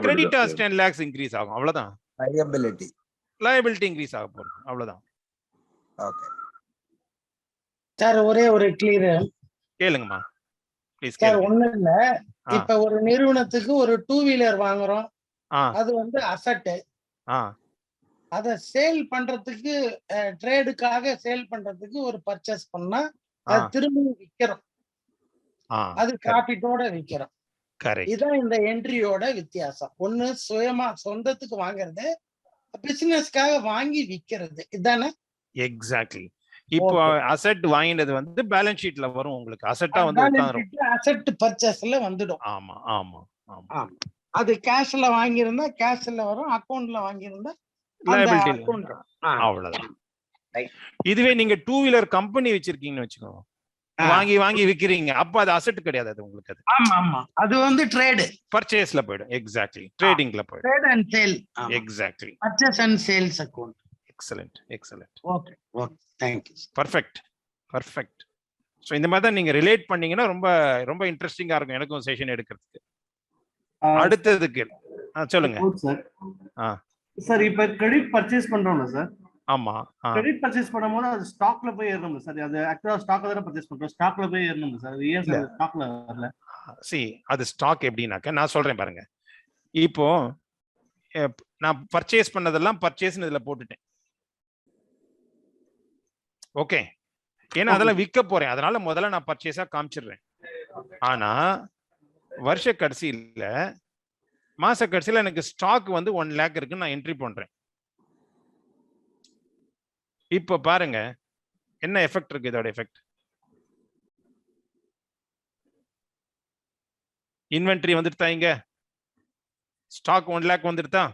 கிரெடிட்டர்ஸ் 10 lakhs இன்க்ரீஸ் ஆகும். அவ்வளவுதான். லயபிலிட்டி இன்க்ரீஸ் ஆக போகுது. அவ்வளவுதான். ஓகே சார், ஒரே ஒரு கிளியர் கேளுங்கம்மா ப்ளீஸ். சார், ஒண்ணும் இல்ல, இப்ப ஒரு நிறுவனத்துக்கு ஒரு 2 வீலர் வாங்குறோம். அது வந்து அசெட். அத சேல் பண்றதுக்கு, ட்ரேடுக்காக சேல் பண்றதுக்கு ஒரு பர்ச்சேஸ் பண்ணா அது திரும்பி விக்கிறோம். அது ப்ராஃபிட்டோட விக்கிறோம். இதான் இந்த என்ட்ரியோட வித்தியாசம். ஒண்ணு சுயமா சொந்தத்துக்கு வாங்குறது, பிசினஸ்க்காக வாங்கி விக்கிறது. இதானே? எக்ஸாக்ட்லி. இப்போ அசெட் வாங்கினது வந்து பேலன்ஸ் ஷீட்ல வரும். உங்களுக்கு அசெட்டா வந்து உட்கார்ந்துரும். அசெட் பர்ச்சேஸ்ல வந்துடும். ஆமா ஆமா ஆமா. அது கேஷ்ல வாங்கியிருந்தா கேஷ்ல வரும், அக்கவுண்ட்ல வாங்கியிருந்தா liability account. அவ்வளவுதான். இதுவே நீங்க 2 வீலர் கம்பெனி வச்சிருக்கீங்கன்னு வச்சுக்கோங்க, வாங்கி வாங்கி விக்கிறீங்க, அப்ப அது அசெட் கிடையாது, அது உங்களுக்கு அது ஆமா ஆமா, அது வந்து ட்ரேட் பர்ச்சேஸ்ல போய்டும். எக்ஸாக்ட்லி, ட்ரேடிங்ல போய்டும். Trade and sale. Exactly, purchase and sales account. Excellent excellent. Okay okay, thank you. Perfect perfect. So இந்த மாதிரி தான் நீங்க ரிலேட் பண்ணீங்கன்னா ரொம்ப ரொம்ப இன்ட்ரெஸ்டிங்கா இருக்கும் எனக்கும் செஷன் எடுக்கிறதுக்கு. அடுத்ததுக்கு சொல்லுங்க சார். சார் இப்ப கிரெடிட் பர்ச்சேஸ் பண்றோம்ல சார்? ஆமா, கிரெடிட் பர்ச்சேஸ் பண்ணும்போது அது ஸ்டாக்ல போய் ஏறணும் சார். அது ஆக்சுவலா ஸ்டாக்ல தான பர்ச்சேஸ் பண்றோம், ஸ்டாக்ல போய் ஏறணும் சார். அது ஏன் சார் ஸ்டாக்ல வரல? அது ஸ்டாக் எப்படின்னாக்க நான் சொல்றேன் பாருங்க. இப்போ நான் பர்ச்சேஸ் பண்ணதெல்லாம் பர்ச்சேஸ்னு இதுல போட்டுட்டேன். ஓகே, ஏன்னா அதெல்லாம் விற்க போறேன், அதனால முதல்ல நான் பர்ச்சேஸா காமிச்சிடுறேன். ஆனா வருஷ கடைசியில மாச கடைசியில எனக்கு ஸ்டாக் வந்து 1 lakh இருக்கு, நான் என்ட்ரி பண்றேன். இப்ப பாருங்க என்ன எஃபெக்ட் இருக்கு. இதோட எஃபெக்ட், இன்வென்டரி வந்துட்டா, இங்க ஸ்டாக் 1 lakh வந்துட்டா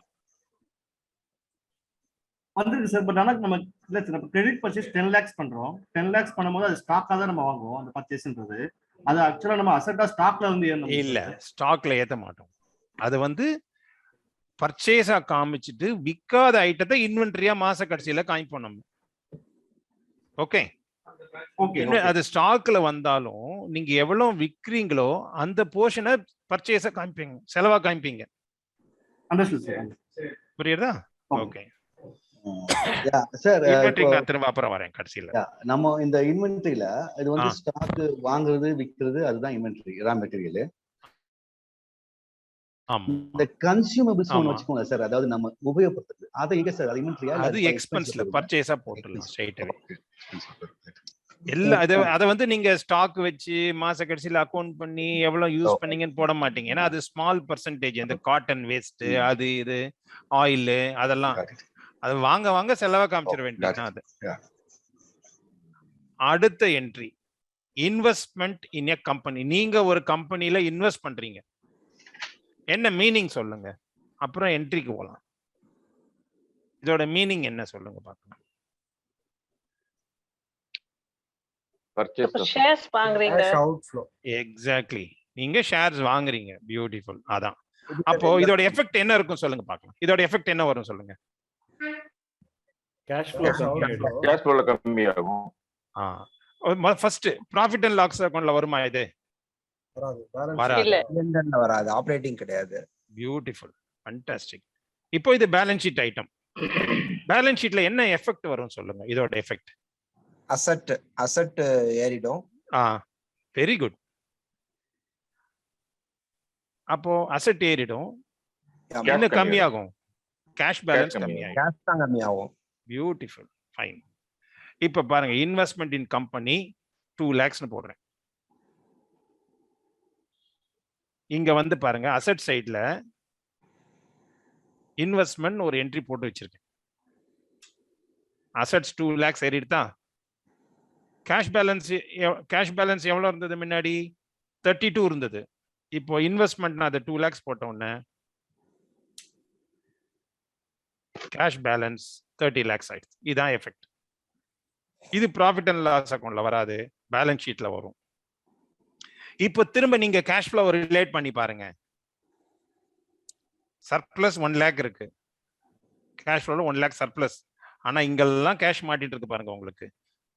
வந்துருக்கு சார். பட் ஆனா நம்ம இல்ல சார், நம்ம கிரெடிட் பர்ச்சேஸ் 10 lakhs பண்றோம். 10 lakhs பண்ணும்போது அது ஸ்டாக்கா தான் நம்ம வாங்குவோம். அந்த பர்ச்சேஸ்ன்றது அது ஆக்சுவலா நம்ம அசெட்டா ஸ்டாக்ல வந்து ஏறணும். இல்ல, ஸ்டாக்ல ஏத்த மாட்டோம். அது வந்து பர்ச்சேஸா காமிச்சிட்டு விற்காத ஐட்டத்தை இன்வென்டரியா மாச கடைசியில காமிப்போம் நம்ம. ஓகே ஓகே, அது ஸ்டாக்ல வந்தாலும் நீங்க எவ்வளவு விக்கிறீங்களோ அந்த போர்ஷனை பர்ச்சேஸா காமிப்பீங்க, செலவா காமிப்பீங்க. Understand sir. புரியுதா? ஓகே சார், நான் திரும்ப அப்புறம் வரேன் கடைசியில. நம்ம இந்த இன்வென்டரியில இது வந்து ஸ்டாக் வாங்குறது விக்கிறது அதுதான் இன்வென்டரி, ரா மெட்டீரியல். இந்த கன்சியூமபிள்ஸ் ஒன்னு வச்சுக்கோங்க சார், அதாவது நம்ம உபயோகப்படுத்துறது, அதை எங்க சார் அது இன்வென்டரியா? அது எக்ஸ்பென்ஸ்ல பர்ச்சேஸா போட்டுடலாம் ஸ்ட்ரைட்டாவே. எல்லா அதை வந்து நீங்க ஸ்டாக் வச்சு மாச கடைசியில அக்கவுண்ட் பண்ணி எவ்வளவு யூஸ் பண்ணீங்கன்னு போட மாட்டீங்க. ஏன்னா அது ஸ்மால் பர்சன்டேஜ். இந்த காட்டன் வேஸ்ட், அது இது ஆயில், அதெல்லாம் அது வாங்க வாங்க செலவா காமிச்சிட வேண்டியதுதான். அது அடுத்த என்ட்ரி, இன்வெஸ்ட்மெண்ட் இன் எ கம்பெனி. நீங்க ஒரு கம்பெனில இன்வெஸ்ட் பண்றீங்க, என்ன மீனிங் சொல்லுங்க, அப்புறம் என்ட்ரிக்கு போலாம். இதோட மீனிங் என்ன சொல்லுங்க பாக்கலாம். ஷேர்ஸ் வாங்குறீங்க. எக்ஸாக்ட்லி, நீங்க ஷேர்ஸ் வாங்குறீங்க. பியூட்டிஃபுல். அதான். அப்போ இதோட எஃபெக்ட் என்ன இருக்கும் சொல்லுங்க பாக்கலாம். இதோட எஃபெக்ட் என்ன வரும் சொல்லுங்க. கேஷ் ஃப்ளோல கம்மியாகும். ஃபர்ஸ்ட் ப்ராஃபிட் அண்ட் லாஸ் அக்கவுண்ட்ல வருமா இது? வராது, ஆபரேட்டிங் கிடையாது. Beautiful, fantastic. இப்போ இது பேலன்ஸ் ஷீட் ஐட்டம். பேலன்ஸ் ஷீட்ல என்ன எஃபெக்ட் வரும் சொல்லுங்க. இதோட எஃபெக்ட் அசெட் ஏறிடும். Very good. அப்போ அசெட் ஏறிடும், என்ன கம்மியாகும்? கேஷ் பேலன்ஸ் கம்மியாகும். Beautiful, fine. இப்ப பாருங்க, இன்வெஸ்ட்மெண்ட் இன் கம்பெனி 2 lakhs போடுறேன். இங்க வந்து பாருங்க, அசெட் சைட்ல இன்வெஸ்ட்மெண்ட் ஒரு என்ட்ரி போட்டு வச்சிருக்கேன். Assets 2 lakhs ஏறிடுதா? கேஷ் பேலன்ஸ் எவ்வளவு இருந்தது முன்னாடி? 32 இருந்தது. இப்போ இன்வெஸ்ட்மெண்ட் நான் அதை 2 lakhs போட்ட உடனே கேஷ் பேலன்ஸ் 30 lakhs ஆயிடுச்சு. இதுதான் எஃபெக்ட். இது ப்ராஃபிட் அண்ட் லாஸ் அக்கவுண்ட்ல வராது, பேலன்ஸ் ஷீட்ல வரும். இப்போ திரும்ப நீங்க கேஷ் ஃப்ளோ ரிலேட் பண்ணி பாருங்க. சர்ப்ளஸ் 1 lakh இருக்கு, கேஷ் ஃப்ளோல 1 lakh சர்ப்ளஸ். ஆனா இங்கெல்லாம் கேஷ் மாட்டிட்டு இருக்கு பாருங்க உங்களுக்கு.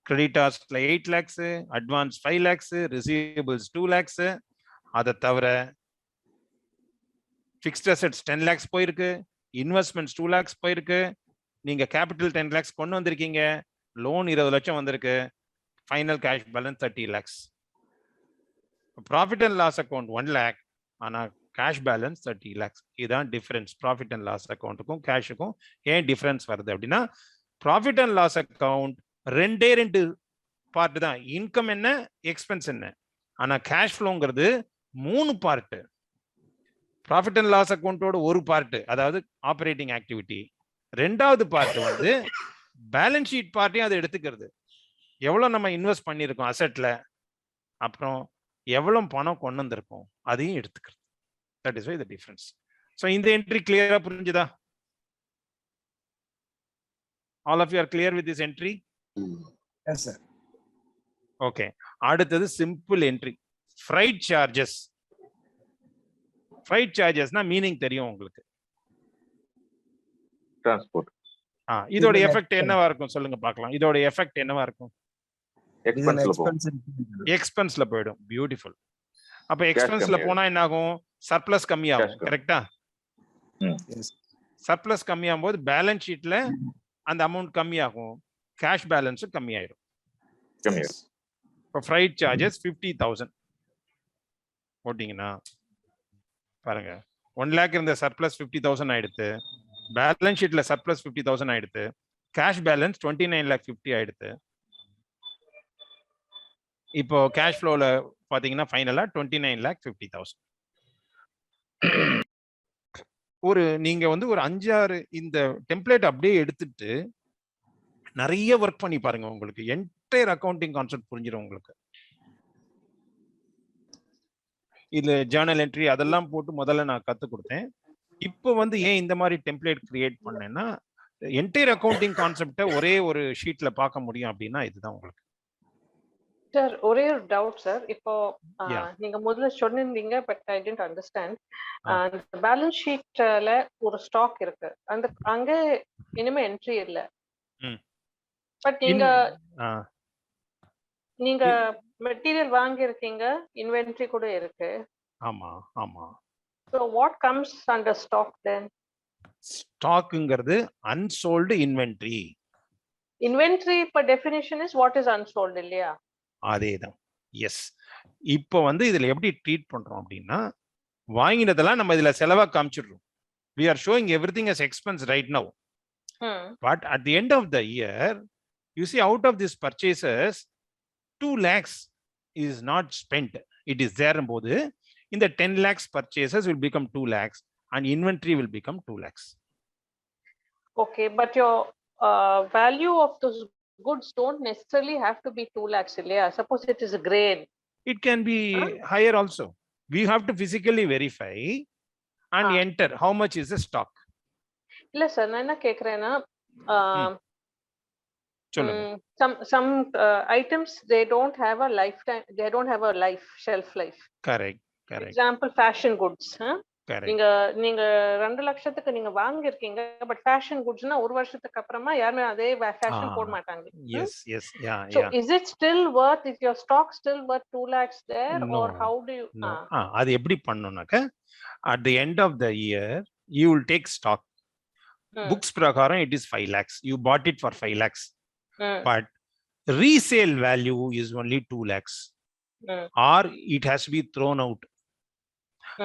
கிரெடிட்டார்ஸ்ல 8 lakhs, advance 5 lakhs, receivables 2 lakhs. அதை தவிர ஃபிக்ஸ்ட் அசெட்ஸ் 10 lakhs போயிருக்கு, இன்வெஸ்ட்மெண்ட்ஸ் 2 lakhs போயிருக்கு, நீங்க கேபிட்டல் 10 lakhs கொண்டு வந்திருக்கீங்க, லோன் 20 லட்சம் வந்திருக்கு, final cash balance 30 lakhs. Profit and loss account 1 lakh, ஆனா கேஷ் பேலன்ஸ் 30 lakhs. இதுதான் டிஃபரன்ஸ் ப்ராஃபிட் அண்ட் லாஸ் அக்கௌண்ட்டுக்கும் கேஷுக்கும். ஏன் டிஃபரன்ஸ் வருது அப்படின்னா, profit and loss account 2 part தான், இன்கம் என்ன, எக்ஸ்பென்ஸ் என்ன. ஆனா கேஷ் ஃப்ளோங்கிறது 3 பார்ட். ப்ராஃபிட் அண்ட் லாஸ் அக்கௌண்டோட ஒரு பார்ட், அதாவது ஆபரேட்டிங் ஆக்டிவிட்டி. 2வது பார்ட் வந்து பேலன்ஸ் ஷீட் பார்ட்டையும் அதை எடுத்துக்கிறது. எவ்வளவு நம்ம இன்வெஸ்ட் பண்ணியிருக்கோம் அசெட்ல, அப்புறம் எவ்வளவு பணம் கொண்டு வந்திருக்கோம் அதையும் எடுத்துக்கிறது. That is why the difference. So இந்த என்ட்ரி கிளியரா புரிஞ்சுதா? All of you are clear with this entry? Yes, sir. Okay. அடுத்தது simple entry. Freight charges. Freight charges na meaning தெரியும் உங்களுக்கு. Transport. இதோட எஃபெக்ட் என்னவா இருக்கும் சொல்லுங்க பார்க்கலாம். இதோட எஃபெக்ட் என்னவா இருக்கும்? எக்ஸ்பென்ஸ்ல போயிடும். பியூட்டிஃபுல். அப்ப எக்ஸ்பென்ஸ்ல போனா என்ன ஆகும்? சர்ப்ளஸ் கம்மியாகும். கரெக்டா? சர்ப்ளஸ் கம்மியாகும் போது பேலன்ஸ் ஷீட்ல அந்த அமௌண்ட் கம்மியாகும். கேஷ் பேலன்ஸும் கம்மியாயிடும். இப்போ ஃப்ரைட் சார்ஜஸ் 50,000 போட்டீங்கன்னா பாருங்க 1 lakh இருந்த சர்ப்ளஸ் 50,000 ஆயிடுத்து. பேலன்ஸ் ஷீட்ல சர்ப்ளஸ் 50,000 ஆயிடுத்து. கேஷ் பேலன்ஸ் 29,50,000 ஆயிடுத்து. இப்போ கேஷ் ஃப்ளோல பாத்தீங்கன்னா ஃபைனலா 29,50,000. ஒரு நீங்க வந்து ஒரு 5-6 இந்த டெம்ப்ளேட் அப்படியே எடுத்துட்டு நிறைய ஒர்க் பண்ணி பாருங்க. உங்களுக்கு என்டையர் அக்கவுண்டிங் கான்செப்ட் புரிஞ்சிடும் உங்களுக்கு. இது ஜேர்னல் என்ட்ரி அதெல்லாம் போட்டு முதல்ல நான் கத்து கொடுத்தேன். இப்போ வந்து ஏன் இந்த மாதிரி டெம்ப்ளேட் கிரியேட் பண்ணேன்னா என்டையர் அக்கவுண்டிங் கான்செப்டை ஒரே ஒரு ஷீட்ல பார்க்க முடியும் அப்படின்னா இதுதான் உங்களுக்கு. சார் ஒரே ஒரு டவுட் சார். இப்போ நீங்க முதல்ல சொன்னீங்க பட் ஐ டென்ட் அண்டர்ஸ்டாண்ட். அந்த பேலன்ஸ் ஷீட்ல ஒரு ஸ்டாக் இருக்கு. அந்த அங்க இனிமே என்ட்ரி இல்ல. பட் நீங்க மெட்டீரியல் வாங்கி இருக்கீங்க, இன்வென்டரி கூட இருக்கு. ஆமா ஆமா. So what comes under stock then? ஸ்டாக்ங்கிறது unsold inventory. Inventory per definition is what is unsold இல்லையா? அதேதான். எஸ். இப்போ வந்து இதுல எப்படி ட்ரீட் பண்றோம் அப்படின்னா வாங்கினதெல்லாம் நம்ம இதுல செலவா காமிச்சிடுறோம். We are showing everything as expense right now. But at the end of the year, you see out of these purchases 2 lakhs is not spent. It is there போது இந்த 10 lakhs purchases will become 2 lakhs and inventory will become 2 lakhs. Okay, but your value of those goods don't necessarily have to be 2 lakhs இல்லையா? Suppose it is a grain. It can be higher also. We have to physically verify and enter how much is the stock. இல்ல sir நான் என்ன கேக்குறேன்னா some items they don't have a lifetime, they don't have a life shelf life. Correct. Example fashion goods. Correct. நீங்க 2 லட்சத்துக்கு நீங்க வாங்கி இருக்கீங்க but fashion குட்ஸ்னா ஒரு வருஷத்துக்கு அப்புறமா யாருமே அதே ஃபேஷன் போட மாட்டாங்க. Yes, yeah. So is it still worth, is your stock still worth 2 lakhs there? No, or how do you no. அது எப்படி பண்ணனும்னாக்க at the end of the year you will take stock. Books prakaram it is 5 lakhs. You bought it for 5 lakhs. But resale value is only 2 lakhs. Or it has to be thrown out.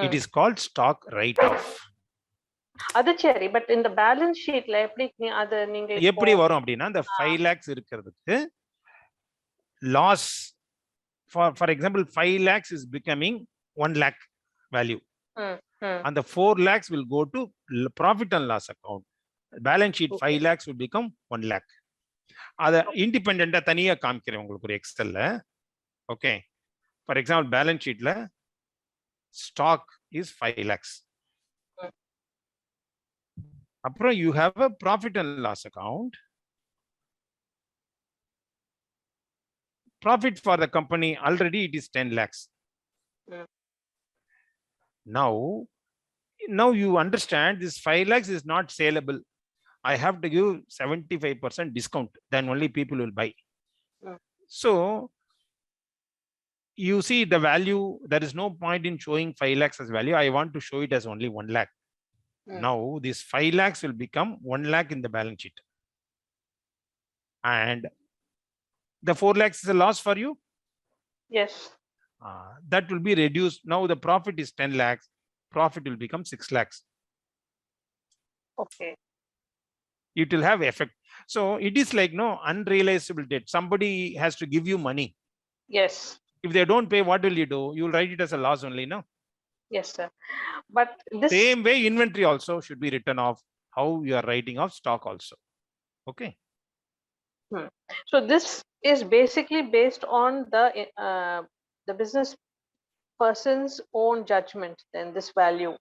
It is called stock write-off. அது சரி, but இந்த balance ஷீட்ல எப்படி அது நீங்க எப்படி வரும் அப்படின்னா இந்த 5 lakhs இருக்கிறதுக்கு loss for example 5 lakhs is becoming 1 lakh value. And the 4 lakhs will go to profit and loss account. Balance sheet 5 lakhs will become 1 lakh. அத இண்டிபெண்டண்டா தனியா காமிக்கிறேன் உங்களுக்கு ஒரு எக்ஸல்ல. ஓகே, ஃபார் எக்ஸாம்பிள் பேலன்ஸ் ஷீட்ல ஸ்டாக் இஸ் 5 lakhs. அப்புறம் you have a profit and loss account. Profit for the company already it is 10 lakhs. Now you understand this 5 lakhs is not saleable. I have to give 75% discount, then only people will buy. So you see the value, there is no point in showing 5 lakhs as value. I want to show it as only 1 lakh. Now this 5 lakhs will become 1 lakh in the balance sheet. And the 4 lakhs is a loss for you? Yes. That will be reduced. Now the profit is 10 lakhs. Profit will become 6 lakhs. Okay. It will have effect. So it is like no unrealizable debt. Somebody has to give you money. Yes. If they don't pay, what will you do? You will write it as a loss only, no? Yes, sir. But this same way inventory also should be written off. How you are writing off stock also. Okay. So this is basically based on the business person's own judgment, then this value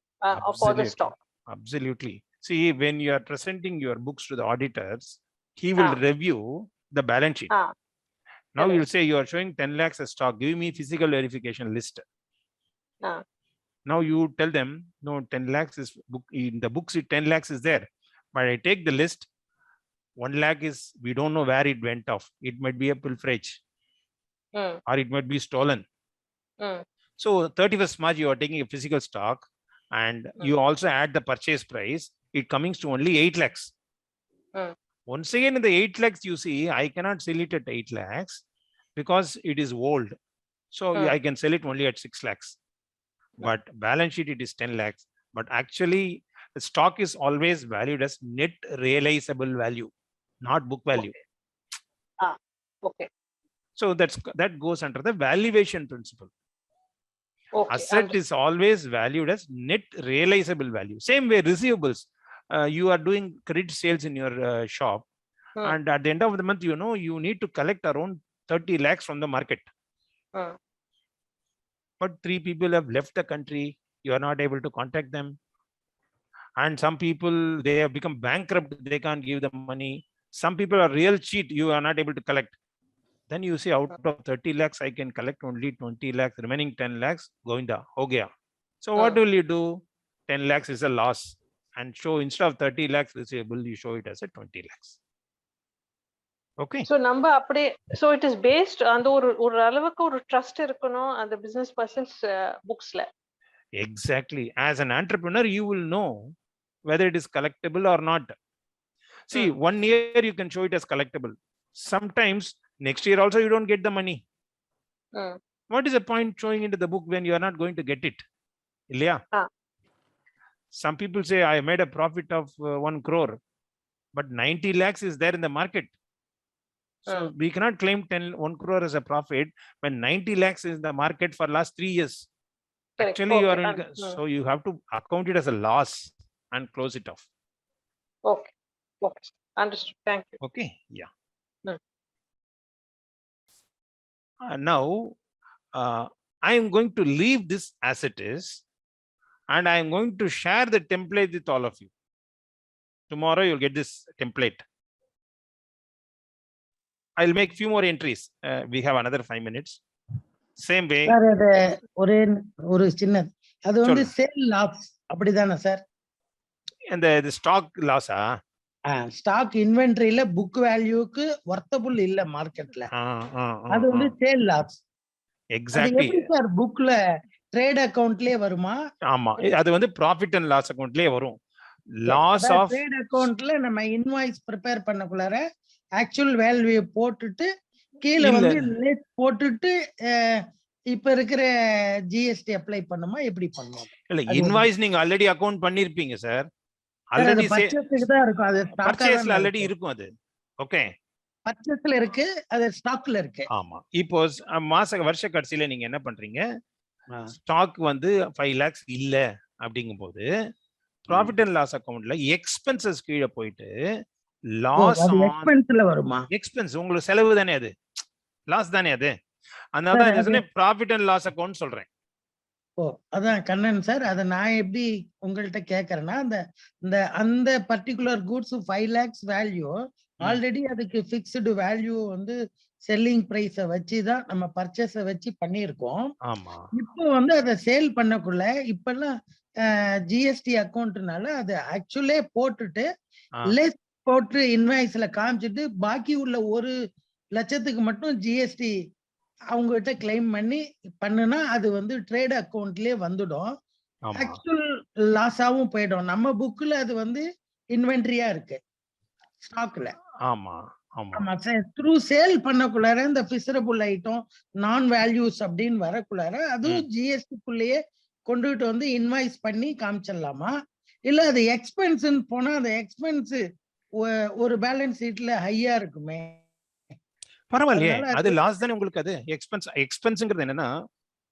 for the stock. Absolutely. See, when you are presenting your books to the auditors, He will review the balance sheet. Now correct. you'll say you are showing 10 lakhs as stock. Give me physical verification list. Now you tell them, no, 10 lakhs is book in the books. 10 lakhs is there, but I take the list. 1 lakh is, we don't know where it went off. It might be a pilferage, or it might be stolen. So 31st March, you are taking a physical stock, and you also add the purchase price. It comes to only 8 lakhs. Once again, in the 8 lakhs, you see, I cannot sell it at 8 lakhs because it is old. So I can sell it only at 6 lakhs. But balance sheet, it is 10 lakhs. But actually, the stock is always valued as net realizable value, not book value. Okay. So that goes under the valuation principle. Okay. Asset is always valued as net realizable value. Same way, receivables. You are doing credit sales in your shop, and at the end of the month, you know, you need to collect around 30 lakhs from the market. But 3 people have left the country. You are not able to contact them. And some people, they have become bankrupt. They can't give the money. Some people are real cheat. You are not able to collect. Then you say, out of 30 lakhs, I can collect only 20 lakhs, remaining 10 lakhs, goinda, ho gaya. So what will you do? 10 lakhs is a loss. And show, instead of 30 lakhs receivable, you show it as a 20 lakhs. Okay. So number apde, so it is based on the ஒரு அளவுக்கு ஒரு trust இருக்கணும் அந்த business person's booksல. Exactly. As an entrepreneur, you will know whether it is collectible or not. See, 1 year you can show it as collectible. Sometimes next year also you don't get the money. What is the point showing into the book when you are not going to get it? Ilya? Some people say, I made a profit of 1 crore, but 90 lakhs is there in the market. So we cannot claim 1 crore as a profit when 90 lakhs is in the market for last 3 years. Correct. Actually, Okay. you are so you have to account it as a loss and close it off. Okay. Okay. Understood. Thank you. Okay. Yeah. Now, I am going to leave this as it is, and I am going to share the template with all of you. Tomorrow, you'll get this template. I'll make few more entries. We have another 5 minutes. Same way. Sir அது ஒரு சின்ன அது வந்து sale loss அப்படிதானே sir? And the stock loss stock இன்வென்டரியில book வேல்யூக்கு வர்த்தபிள் இல்ல மார்க்கெட்ல, அது வந்து சேல் லாஸ். எக்ஸாக்ட்லி சார் புக்ல ட்ரேட் அக்கவுண்ட்லயே வருமா? ஆமா, அது வந்து ப்ராஃபிட் அண்ட் லாஸ் அக்கவுண்ட்லயே வரும். லாஸ் ஆஃப் ட்ரேட் அக்கவுண்ட்ல நம்ம இன்வாய்ஸ் ப்ரிப்பேர் பண்ணக்குள்ளார ஆக்சுவல் வேல்யூ போட்டுட்டு கீழே வந்து லெஸ் போட்டுட்டு இப்ப இருக்கிற ஜிஎஸ்டி அப்ளை பண்ணுமா, எப்படி பண்ணுவோம்? இல்ல, இன்வாய்ஸ் நீங்க ஆல்ரெடி அக்கவுண்ட் பண்ணிருப்பீங்க சார். ஆல்ரெடி பர்ச்சேஸ்க்கு தான் இருக்கும், அது பர்ச்சேஸ்ல ஆல்ரெடி இருக்கும். அது ஓகே, பர்ச்சேஸ்ல இருக்கு, அது ஸ்டாக்ல இருக்கு. ஆமா. இப்போ வருஷ கடைசியில நீங்க என்ன பண்றீங்க, ஸ்டாக் வந்து 5 lakhs இல்ல அப்படிங்கும்போது ப்ராஃபிட் அண்ட் லாஸ் அக்கவுண்ட்ல எக்ஸ்பென்சஸ் கீழே போயிட்டு லாஸ் எக்ஸ்பென்ஸ்ல வருமா? எக்ஸ்பென்ஸ் உங்களுக்கு செலவு தானே, அது லாஸ் தானே அது. அதனால தான் ப்ராஃபிட் அண்ட் லாஸ் அக்கவுண்ட் சொல்றேன். ஓ, அதான் கண்ணன் சார், அதை நான் எப்படி உங்கள்கிட்ட கேட்கறேன்னா, அந்த particular goods 5 lakhs value already அதுக்கு ஃபிக்ஸ்டு வேல்யூ வந்து செல்லிங் பிரைஸை வச்சு தான் நம்ம பர்ச்சேஸை வச்சு பண்ணியிருக்கோம். ஆமா, இப்போ வந்து அதை சேல் பண்ணக்குள்ள இப்பெல்லாம் ஜிஎஸ்டி அக்கௌண்ட்னால அது ஆக்சுவலே போட்டுட்டு லெஸ் போட்டு இன்வாய்ஸ்ல காமிச்சிட்டு பாக்கி உள்ள 1 லட்சத்துக்கு மட்டும் ஜிஎஸ்டி அவங்ககிட்ட கிளைம் பண்ணி பண்ணுனா அது வந்து ட்ரேட் அக்கவுண்ட்லயே வந்துடும். ஆக்சுவல் லாஸாவும் போயிடும். நம்ம புக்ல அது வந்து இன்வென்டரியா இருக்கு ஸ்டாக்ல. ஆமா ஆமா சார், த்ரூ சேல் பண்ணக்குள்ளார இந்த பிசரபிள் ஐட்டம் நான் வேல்யூஸ் அப்படின்னு வரக்குள்ளார அதுவும் ஜிஎஸ்டிக்குள்ளேயே கொண்டுகிட்டு வந்து இன்வாய்ஸ் பண்ணி காமிச்சிடலாமா? இல்ல அது எக்ஸ்பென்ஸ்ன்னு போனா அந்த எக்ஸ்பென்ஸ் ஒரு பேலன்ஸ் ஷீட்ல ஹையா இருக்குமே? பரவாயில்லையே, அது லாஸ் தானே உங்களுக்கு. அது எக்ஸ்பென்ஸ்ங்கிறது என்னன்னா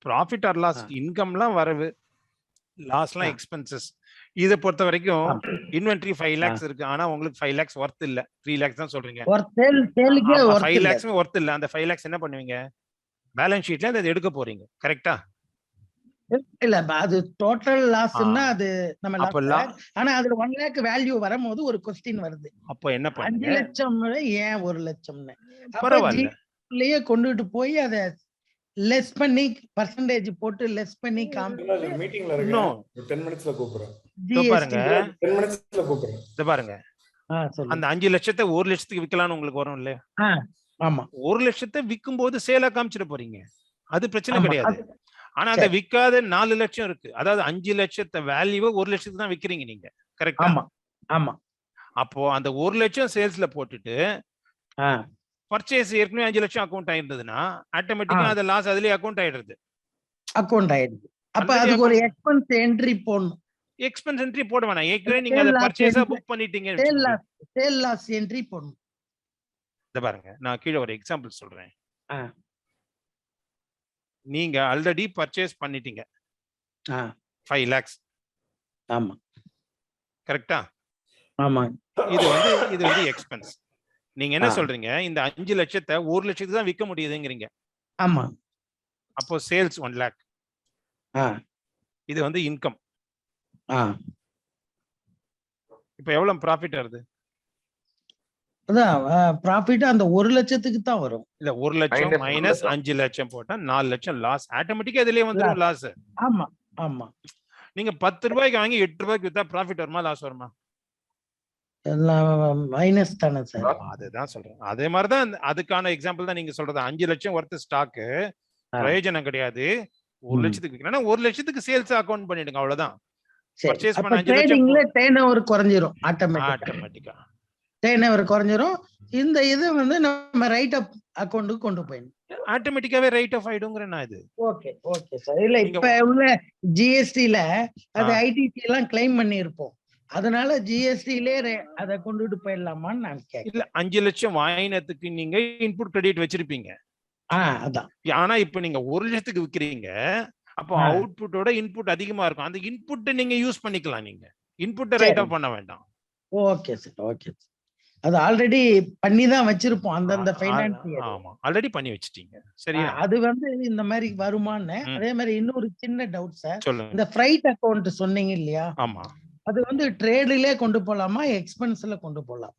ப்ராஃபிட் ஆர் லாஸ், இன்கம்லாம் வரவு, லாஸ்லாம் எக்ஸ்பென்சஸ். இதை பொறுத்த வரைக்கும் இன்வென்ட்ரி 5 lakhs இருக்கு, ஆனா உங்களுக்கு 5 lakhs ஒர்த் இல்ல, 3 lakhs தான் சொல்றீங்க. 5 lakhs ஒர்த் இல்ல. அந்த 5 lakhs என்ன பண்ணுவீங்க, பேலன்ஸ் ஷீட்ல அதை எடுக்க போறீங்க, கரெக்டா? இல்ல அது டோட்டல் லாஸ்னா அது நம்ம அப்ப லாஸ். ஆனா அதுல 1 lakh வேல்யூ வரும்போது ஒரு கொஸ்டின் வருது. அப்ப என்ன 5 பண்ணுங்க, லட்சம் ஏன் 1 லட்சம்னு அப்ப பரவாயில்ல, ஜிலயே கொண்டுட்டு போய் அதை லெஸ் பண்ணி பர்சன்டேஜ் போட்டு லெஸ் பண்ணி மீட்டிங்ல இருக்கேன். 10 மினிட்ஸ்ல கூப்பிடுறேன். பாருங்க 10 மினிட்ஸ்ல கூப்பிடுறேன். இத பாருங்க, அந்த 5 லட்சத்தை 1 லட்சத்துக்கு விக்கலாம்னு உங்களுக்கு வரும் இல்லையா? ஆமா, 1 லட்சத்தை விற்கும் போது சேலா காமிச்சிட போறீங்க, அது பிரச்சனை ஆமா, கிடையாது. ஆனா அதை விற்காத 4 லட்சம் இருக்கு, அதாவது 5 லட்சத்தை வேல்யூவை 1 லட்சத்துக்கு தான் விக்கிறீங்க நீங்க, கரெக்டா? ஆமா, ஆமா. அப்போ அந்த 1 லட்சம் சேல்ஸ்ல போட்டுட்டு பர்ச்சேஸ் ஏற்கனவே 5 லட்சம் அக்கௌண்ட் ஆயிருந்ததுன்னா ஆட்டோமேட்டிக்கா அது லாஸ் அதுலயே அக்கௌண்ட் ஆயிடுது. அக்கௌண்ட் ஆயிடுது. அப்ப அதுக்கு ஒரு எக்ஸ்பென்ஸ் என்ட்ரி போடணும். எக்ஸ்பென்ஸ் என்ட்ரி போட வேணாம், ஏற்கனவே நீங்க அதை பர்ச்சேஸா புக் பண்ணிட்டீங்க. சேல் லாஸ் என்ட்ரி போடணும். இத பாருங்க, நான் கீழே ஒரு எக்ஸாம்பிள் சொல்றேன். நீங்க ஆல்ரெடி பர்ச்சேஸ் பண்ணிட்டீங்க 5 lakhs. ஆமா, கரெக்டா? ஆமா. இது வந்து எக்ஸ்பென்ஸ். நீங்க என்ன சொல்றீங்க, இந்த 5 லட்சத்தை 1 லட்சத்துக்கு தான் விற்க முடியுதுங்கிறீங்க. ஆமா. அப்போ சேல்ஸ் 1 lakh, இது வந்து இன்கம். இப்போ எவ்வளவு ப்ராஃபிட் வருது? அதான் ப்ராஃபிட் அந்த 1 லட்சத்துக்கு தான் வரும். இல்ல 1 லட்சம் மைனஸ் 5 லட்சம் போட்டா 4 லட்சம் லாஸ், ஆட்டோமேட்டிக்கா இதுலயே வந்துரும் லாஸ். ஆமா, ஆமா. நீங்க 10 ரூபாய்க்கு வாங்கி 8 ரூபாய்க்கு வித்தா ப்ராஃபிட் வருமா லாஸ் வருமா? மைனஸ் தானே சார். அதுதான் சொல்றேன். அதே மாதிரி தான் அதுக்கான எக்ஸாம்பிள் தான் நீங்க சொல்றது. 5 லட்சம் ஒர்த் ஸ்டாக் பிரயோஜனம் கிடையாது, 1 லட்சத்துக்கு விற்கணும். 1 லட்சத்துக்கு சேல்ஸ் அக்கவுண்ட் பண்ணிடுங்க, அவ்வளவுதான். பர்ச்சேஸ் பண்ண 5 லட்சம் டர்ன் ஓவர் குறைஞ்சிரும் ஆட்டோமேட்டிக்கா. டர்ன் ஓவர் குறைஞ்சிரும். இந்த இது வந்து நம்ம ரைட் அப் அக்கவுண்ட்டுக்கு கொண்டு போயிடணும், ஆட்டோமேட்டிக்காவே ரைட் ஆஃப் ஆயிடுங்கிறேன் நான். இது ஓகே சார். இல்ல இப்ப உள்ள ஜிஎஸ்டில அது ஐடிசி எல்லாம் கிளைம் பண்ணி இருப்போம், அதனால ஜிஎஸ்டிலே அதை கொண்டுட்டு போயிடலாமான்னு நான் கேட்கிறேன். இல்ல 5 லட்சம் வாங்கினதுக்கு நீங்க இன்புட் கிரெடிட் வச்சிருப்பீங்க. அதான். ஆனா இப்ப நீங்க 1 லட்சத்துக்கு விக்கிறீங்க, அப்போ அவுட்புட்டோட இன்புட் அதிகமா இருக்கும். அந்த இன்புட் நீங்க யூஸ் பண்ணிக்கலாம், நீங்க இன்புட்டை ரைட் ஆஃப் பண்ண வேண்டாம். Okay sir. அது ஆல்ரெடி பண்ணி தான் வச்சிருப்போம் அந்தந்த ஃபைனான்ஸ் இயர். ஆமா, ஆல்ரெடி பண்ணி வச்சிட்டீங்க. சரியா? அது வந்து இந்த மாதிரி வருமான்னு. அதே மாதிரி இன்னொரு சின்ன டவுட் சார், சொல்லுங்க. இந்த ஃப்ரைட் அக்கவுண்ட் சொன்னீங்க இல்லையா? ஆமா. அது வந்து ட்ரேட்லயே கொண்டு போலாமா எக்ஸ்பென்ஸ்ல கொண்டு போலாம்?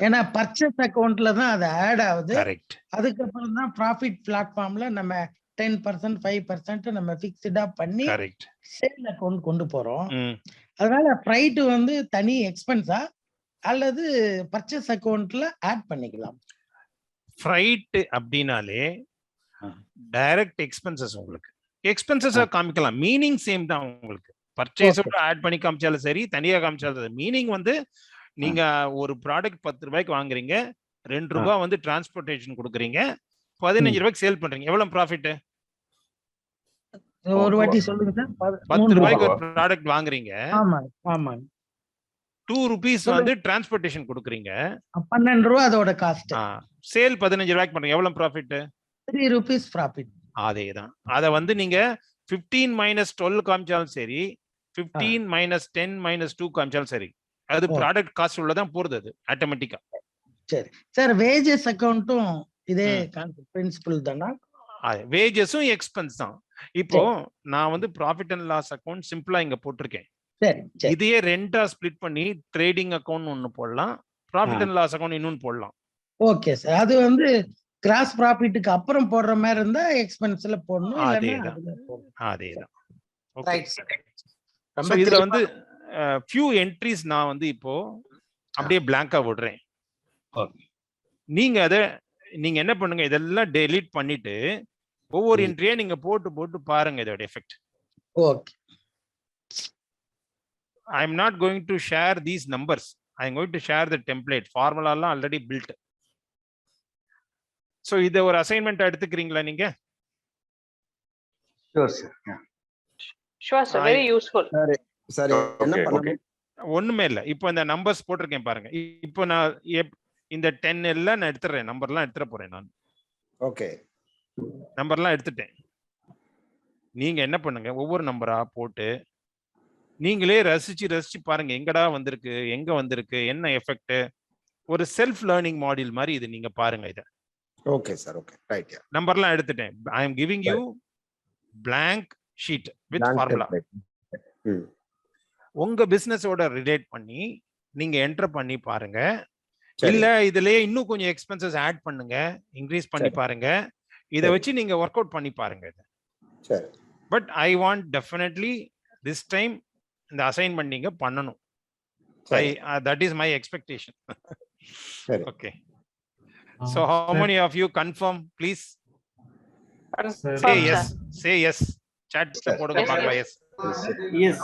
ஏன்னா பர்ச்சேஸ் அக்கவுண்ட்ல தான் அது ஆட் ஆகுது. கரெக்ட். அதுக்கப்புறம் தான் ப்ராஃபிட் பிளாட்ஃபார்ம்ல நம்ம 10% 5% நம்ம ஃபிக்ஸ்டா பண்ணி சேல் அக்கவுண்ட் கொண்டு போறோம். அதனால ஃப்ரைட் வந்து தனி எக்ஸ்பென்ஸா அல்லது பர்ச்சேஸ் அக்கவுண்ட்ல ஆட் பண்ணிக்கலாம்? ஃப்ரைட் அப்படினாலே டைரக்ட் எக்ஸ்பென்சஸ், உங்களுக்கு எக்ஸ்பென்சஸா காமிக்கலாம், மீனிங் சேம் தான். உங்களுக்கு பர்ச்சேஸோட ஆட் பண்ணி காமிச்சாலும் சரி, தனியா காமிச்சாலும் சரி, மீனிங் வந்து நீங்க ஒரு ப்ராடக்ட் 10 ரூபாய்க்கு வாங்குறீங்க, 2 ரூபாய் வந்து டிரான்ஸ்போர்டேஷன் கொடுக்குறீங்க, 15 ரூபாய்க்கு சேல் பண்றீங்க, எவ்வளவு ப்ராஃபிட்? ஒரு வாட்டி சொல்லுங்க சார். 10 ரூபாய்க்கு ஒரு ப்ராடக்ட் வாங்குறீங்க, ஆமா, 2 rupees வந்து டிரான்ஸ்போர்டேஷன் கொடுக்குறீங்க, 12 ரூபாய் அதோட காஸ்ட். சேல் 15 ரூபாய்க்கு பண்றீங்க, எவ்வளவு ப்ராஃபிட்? 3 rupees profit. அதேதான். அத வந்து நீங்க 15 - 12 காமிச்சாலும் சரி, 15 - 10 - 2 காமிச்சாலும் சரி, அது ப்ராடக்ட் காஸ்ட் உள்ளதான் போறது, அது ஆட்டோமேட்டிக்கா. சரி சார். வேஜஸ் அக்கவுண்ட்டும் இதே பிரின்சிபல் தானா? வேஜஸும் எக்ஸ்பென்ஸ் தான். இப்போ நான் வந்து ப்ராஃபிட் அண்ட் லாஸ் அக்கவுண்ட் சிம்பிளா இங்க போட்டிருக்கேன். இதையே ரெண்டா ஸ்ப்ளிட் பண்ணி ட்ரேடிங் அக்கவுண்ட் ஒன்னு போடலாம், ப்ராஃபிட் அண்ட் லாஸ் அக்கவுண்ட் இன்னொன்னு போடலாம். Okay sir. அது வந்து கிராஸ் ப்ராஃபிட்டுக்கு அப்புறம் போடுற மாதிரி இருந்தா எக்ஸ்பென்ஸ்ல போடணும், இல்லனா அதேதான். ஓகே. இதுல வந்து few entries நான் வந்து இப்போ அப்படியே blank-ஆ விடுறேன். நீங்க என்ன பண்ணுங்க, இதெல்லாம் delete பண்ணிட்டு ஒவ்வொரு என்ட்ரியை நீங்க போட்டு பாருங்க இதோட effect. Okay. I am not going to share these numbers. I am going to share the template. Formula எல்லாம் already built. So இத ஒரு அசைன்மென்ட் எடுத்துக்கிறீங்களா நீங்க? Sure sir. Sure sir, very useful. சரி, என்ன பண்ணணும்? ஒண்ணுமே இல்ல. இப்போ இந்த நம்பர்ஸ் போட்டிருக்கேன் பாருங்க. இப்போ நான் இந்த 10 எல்லாம் நான் எடுத்துறேன், நம்பர்லாம் எடுத்துற போறேன் நான். ஓகே. நம்பர்லாம் எடுத்துட்டேன். நீங்க என்ன பண்ணுங்க, ஒவ்வொரு நம்பரா போட்டு நீங்களே ரசிச்சு பாருங்க, எங்கடா வந்திருக்கு, எங்க வந்திருக்கு, என்ன எஃபெக்ட். ஒரு செல்ஃப் லேர்னிங் மாடியூல் மாதிரி இது, நீங்க பாருங்க இத. Okay sir. Okay, right. நம்பர்லாம் எடுத்துட்டேன். I am giving you blank sheet with Blank formula. template. உங்க பிசினஸோட ரிலேட் பண்ணி நீங்க என்டர் பண்ணி பாருங்க. சரி. இல்ல இதுலயே இன்னும் கொஞ்சம் எக்ஸ்பென்சஸ் ஆட் பண்ணுங்க, இன்க்ரீஸ் பண்ணி சரி. பாருங்க. இத சரி. வச்சு நீங்க ஒர்க் அவுட் பண்ணி பாருங்க. சரி. But I want definitely this time இந்த அசைன்மெண்ட் நீங்க பண்ணணும். That is my expectation. சரி. Okay. So how many of you confirm, please? Sir. Say yes. Say yes. Chat போடுங்க பார்க்கலாம். Yes. Yes.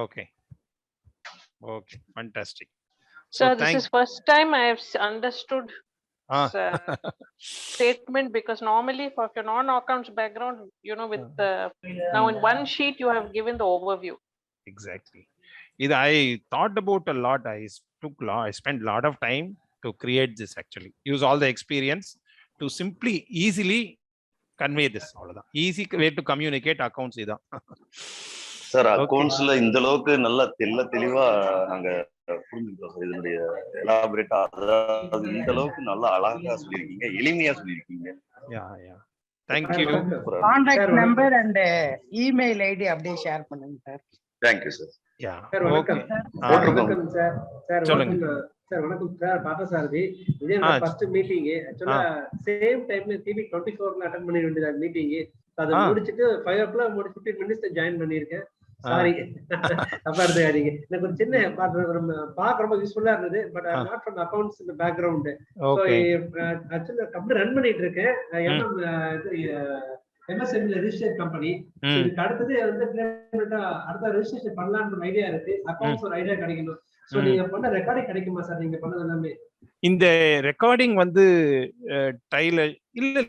Okay. Okay. Fantastic. Sir, this is first time I have understood statement, because normally for your non-accounts background, you know, with now in one sheet you have given the overview. Exactly. I thought about a lot. I spent a lot of time to create this actually. Use all the experience to simply easily convey this. Easy way to communicate accounts. Sir அக்கவுண்ட்ஸ்ல இந்த அளவுக்கு நல்லா தெளிவா நாங்க புரிஞ்சுக்கிறோம் sir. இதனுடைய எலாபரேட்டா அதாவது இந்த அளவுக்கு நல்லா அழகா சொல்லியிருக்கீங்க, எளிமையா சொல்லியிருக்கீங்க. Thank you. Contact number and email ID அப்படியே ஷேர் பண்ணுங்க sir. Thank you sir. Sir வணக்கம் சார். சார் சொல்லுங்க சார். வணக்கம் சார். பார்த்தசாரதி, இதே ஃபர்ஸ்ட் மீட்டிங் ஆக்சுவலா சேம் டைம்ல டிவி 24ல அட்டெண்ட் பண்ண வேண்டியதா மீட்டிங். அதை முடிச்சிட்டு 5 o'clock 15 minutes ஜாயின் பண்ணிருக்கேன். சாரி, தப்பா எடுத்துக்காதீங்க. எனக்கு ஒரு சின்ன பார்க்க ரொம்ப யூஸ்ஃபுல்லா இருந்தது. But I not from accounts இந்த பேக்ரவுண்ட். ஸோ ஆக்சுவலா கம்பெனி ரன் பண்ணிட்டு இருக்கேன். MSME registered company. இதுக்கு அடுத்தது வந்து அடுத்த ரெஜிஸ்ட்ரேஷன் பண்ணலாம்னு ஐடியா இருக்கு. அக்கவுண்ட்ஸ் ஒரு ஐடியா கிடைக்கணும். சோ நீங்க பண்ண ரெக்கார்டிங் கிடைக்குமா சார்? நீங்க பண்ணது எல்லாமே இந்த ரெக்கார்டிங் வந்து டைல இல்ல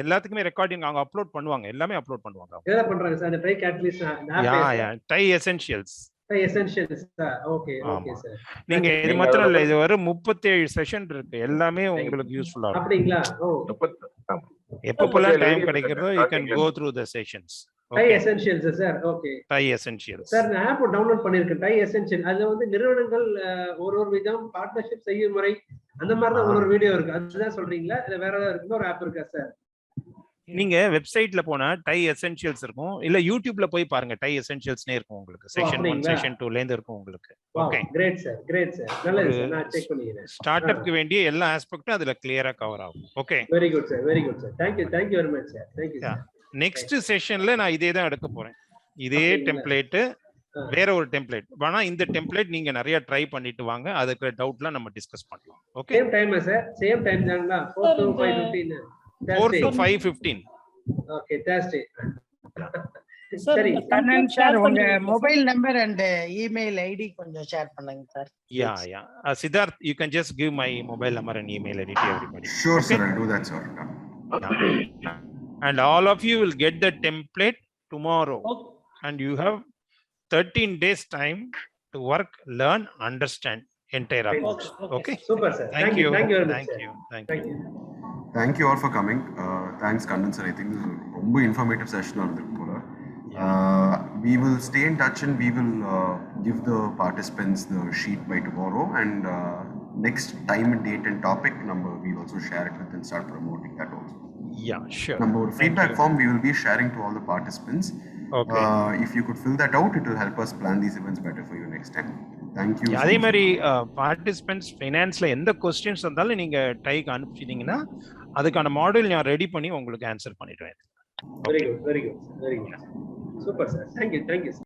எல்லாத்துக்குமே ரெக்கார்டிங் அவங்க அப்லோட் பண்ணுவாங்க. எல்லாமே அப்லோட் பண்ணுவாங்க. எதை பண்றாங்க sir? Fry catalyst TiE essentials. Essentials sir. Okay okay sir. நீங்க இது மாத்திரம் இல்ல, இது வர 37 செஷன் இருக்கு. எல்லாமே உங்களுக்கு யூஸ்ஃபுல்லா இருக்கும். அப்படிங்களா? எப்பப்பெல்லாம் டைம் கிடைக்கிறதோ you can go through the sessions. TiE essentials sir. Okay. TiE essentials sir, நான் ஆப் டவுன்லோட் பண்ணிருக்கேன். TiE essential. அதுல வந்து நிறுவனங்கள் ஒரு விதம் பார்ட்னர்ஷிப் செய்யும் முறை அந்த மாதிரி தான் ஒரு வீடியோ இருக்கு. அதுதான் சொல்றீங்களா இல்ல வேற ஏதாவது இருக்கு? ஒரு ஆப் இருக்கா சார்? நீங்க வெப்சைட்ல போனா TiE எசென்ஷியல்ஸ் இருக்கும், இல்ல யூடியூப்ல போய் பாருங்க. TiE எசென்ஷியல்ஸ்னே இருக்கும் உங்களுக்கு. செக்ஷன் 1 செக்ஷன் 2ல இருந்து இருக்கும் உங்களுக்கு. ஓகே, கிரேட் சார். Great sir. நல்லது சார். நான் செக் பண்ணிக்கிறேன். ஸ்டார்ட் அப்க்கு வேண்டிய எல்லா ஆஸ்பெக்ட்டும் அதுல கிளியரா கவர் ஆகும். Okay, very good sir. Very good sir. Thank you very much sir. Thank you sir. Next செஷன்ல நான் இதே தான் எடுக்க போறேன். இதே டெம்ப்ளேட், வேற ஒரு டெம்ப்ளேட். ஆனா இந்த டெம்ப்ளேட் நீங்க நிறைய ட்ரை பண்ணிட்டு வாங்க. அதுக்கு டவுட்லாம் நம்ம டிஸ்கஸ் பண்ணலாம். Okay, same time sir? Same time தானா? 4 to 5:15. 4 to 5:15. Okay, Thursday. சரி, கண்ணன் சார், உங்க mobile number and email ID கொஞ்சம் ஷேர் பண்ணுங்க sir. Yeah. Siddharth, you can just give my mobile number and email ID to everybody. Sure, okay? Sir, I'll do that, sir. And all of you will get the template tomorrow. Okay. And you have 13 days time to work, learn, understand entire accounts. Okay. Super sir. Thank you. Thank you very much. Thank you. Thank you all for coming. Thanks Kannan sir. I think this is a very informative session on the polar. We will stay in touch and we will give the participants the sheet by tomorrow, and next time and date and topic number we also share it with and start promoting that also. Yeah, sure. Number feedback form we will be sharing to all the participants. Okay. If you could fill that out, it will help us plan these events better for you next time. Thank you. அதே மாதிரி participants ஃபைனான்ஸ்ல எந்த questions வந்தாலும் நீங்க டைக்கு அனுப்பிச்சிட்டீங்கன்னா அதுக்கான model நான் ready பண்ணி உங்களுக்கு answer பண்ணிடுவேன். Very good. Super sir. Thank you.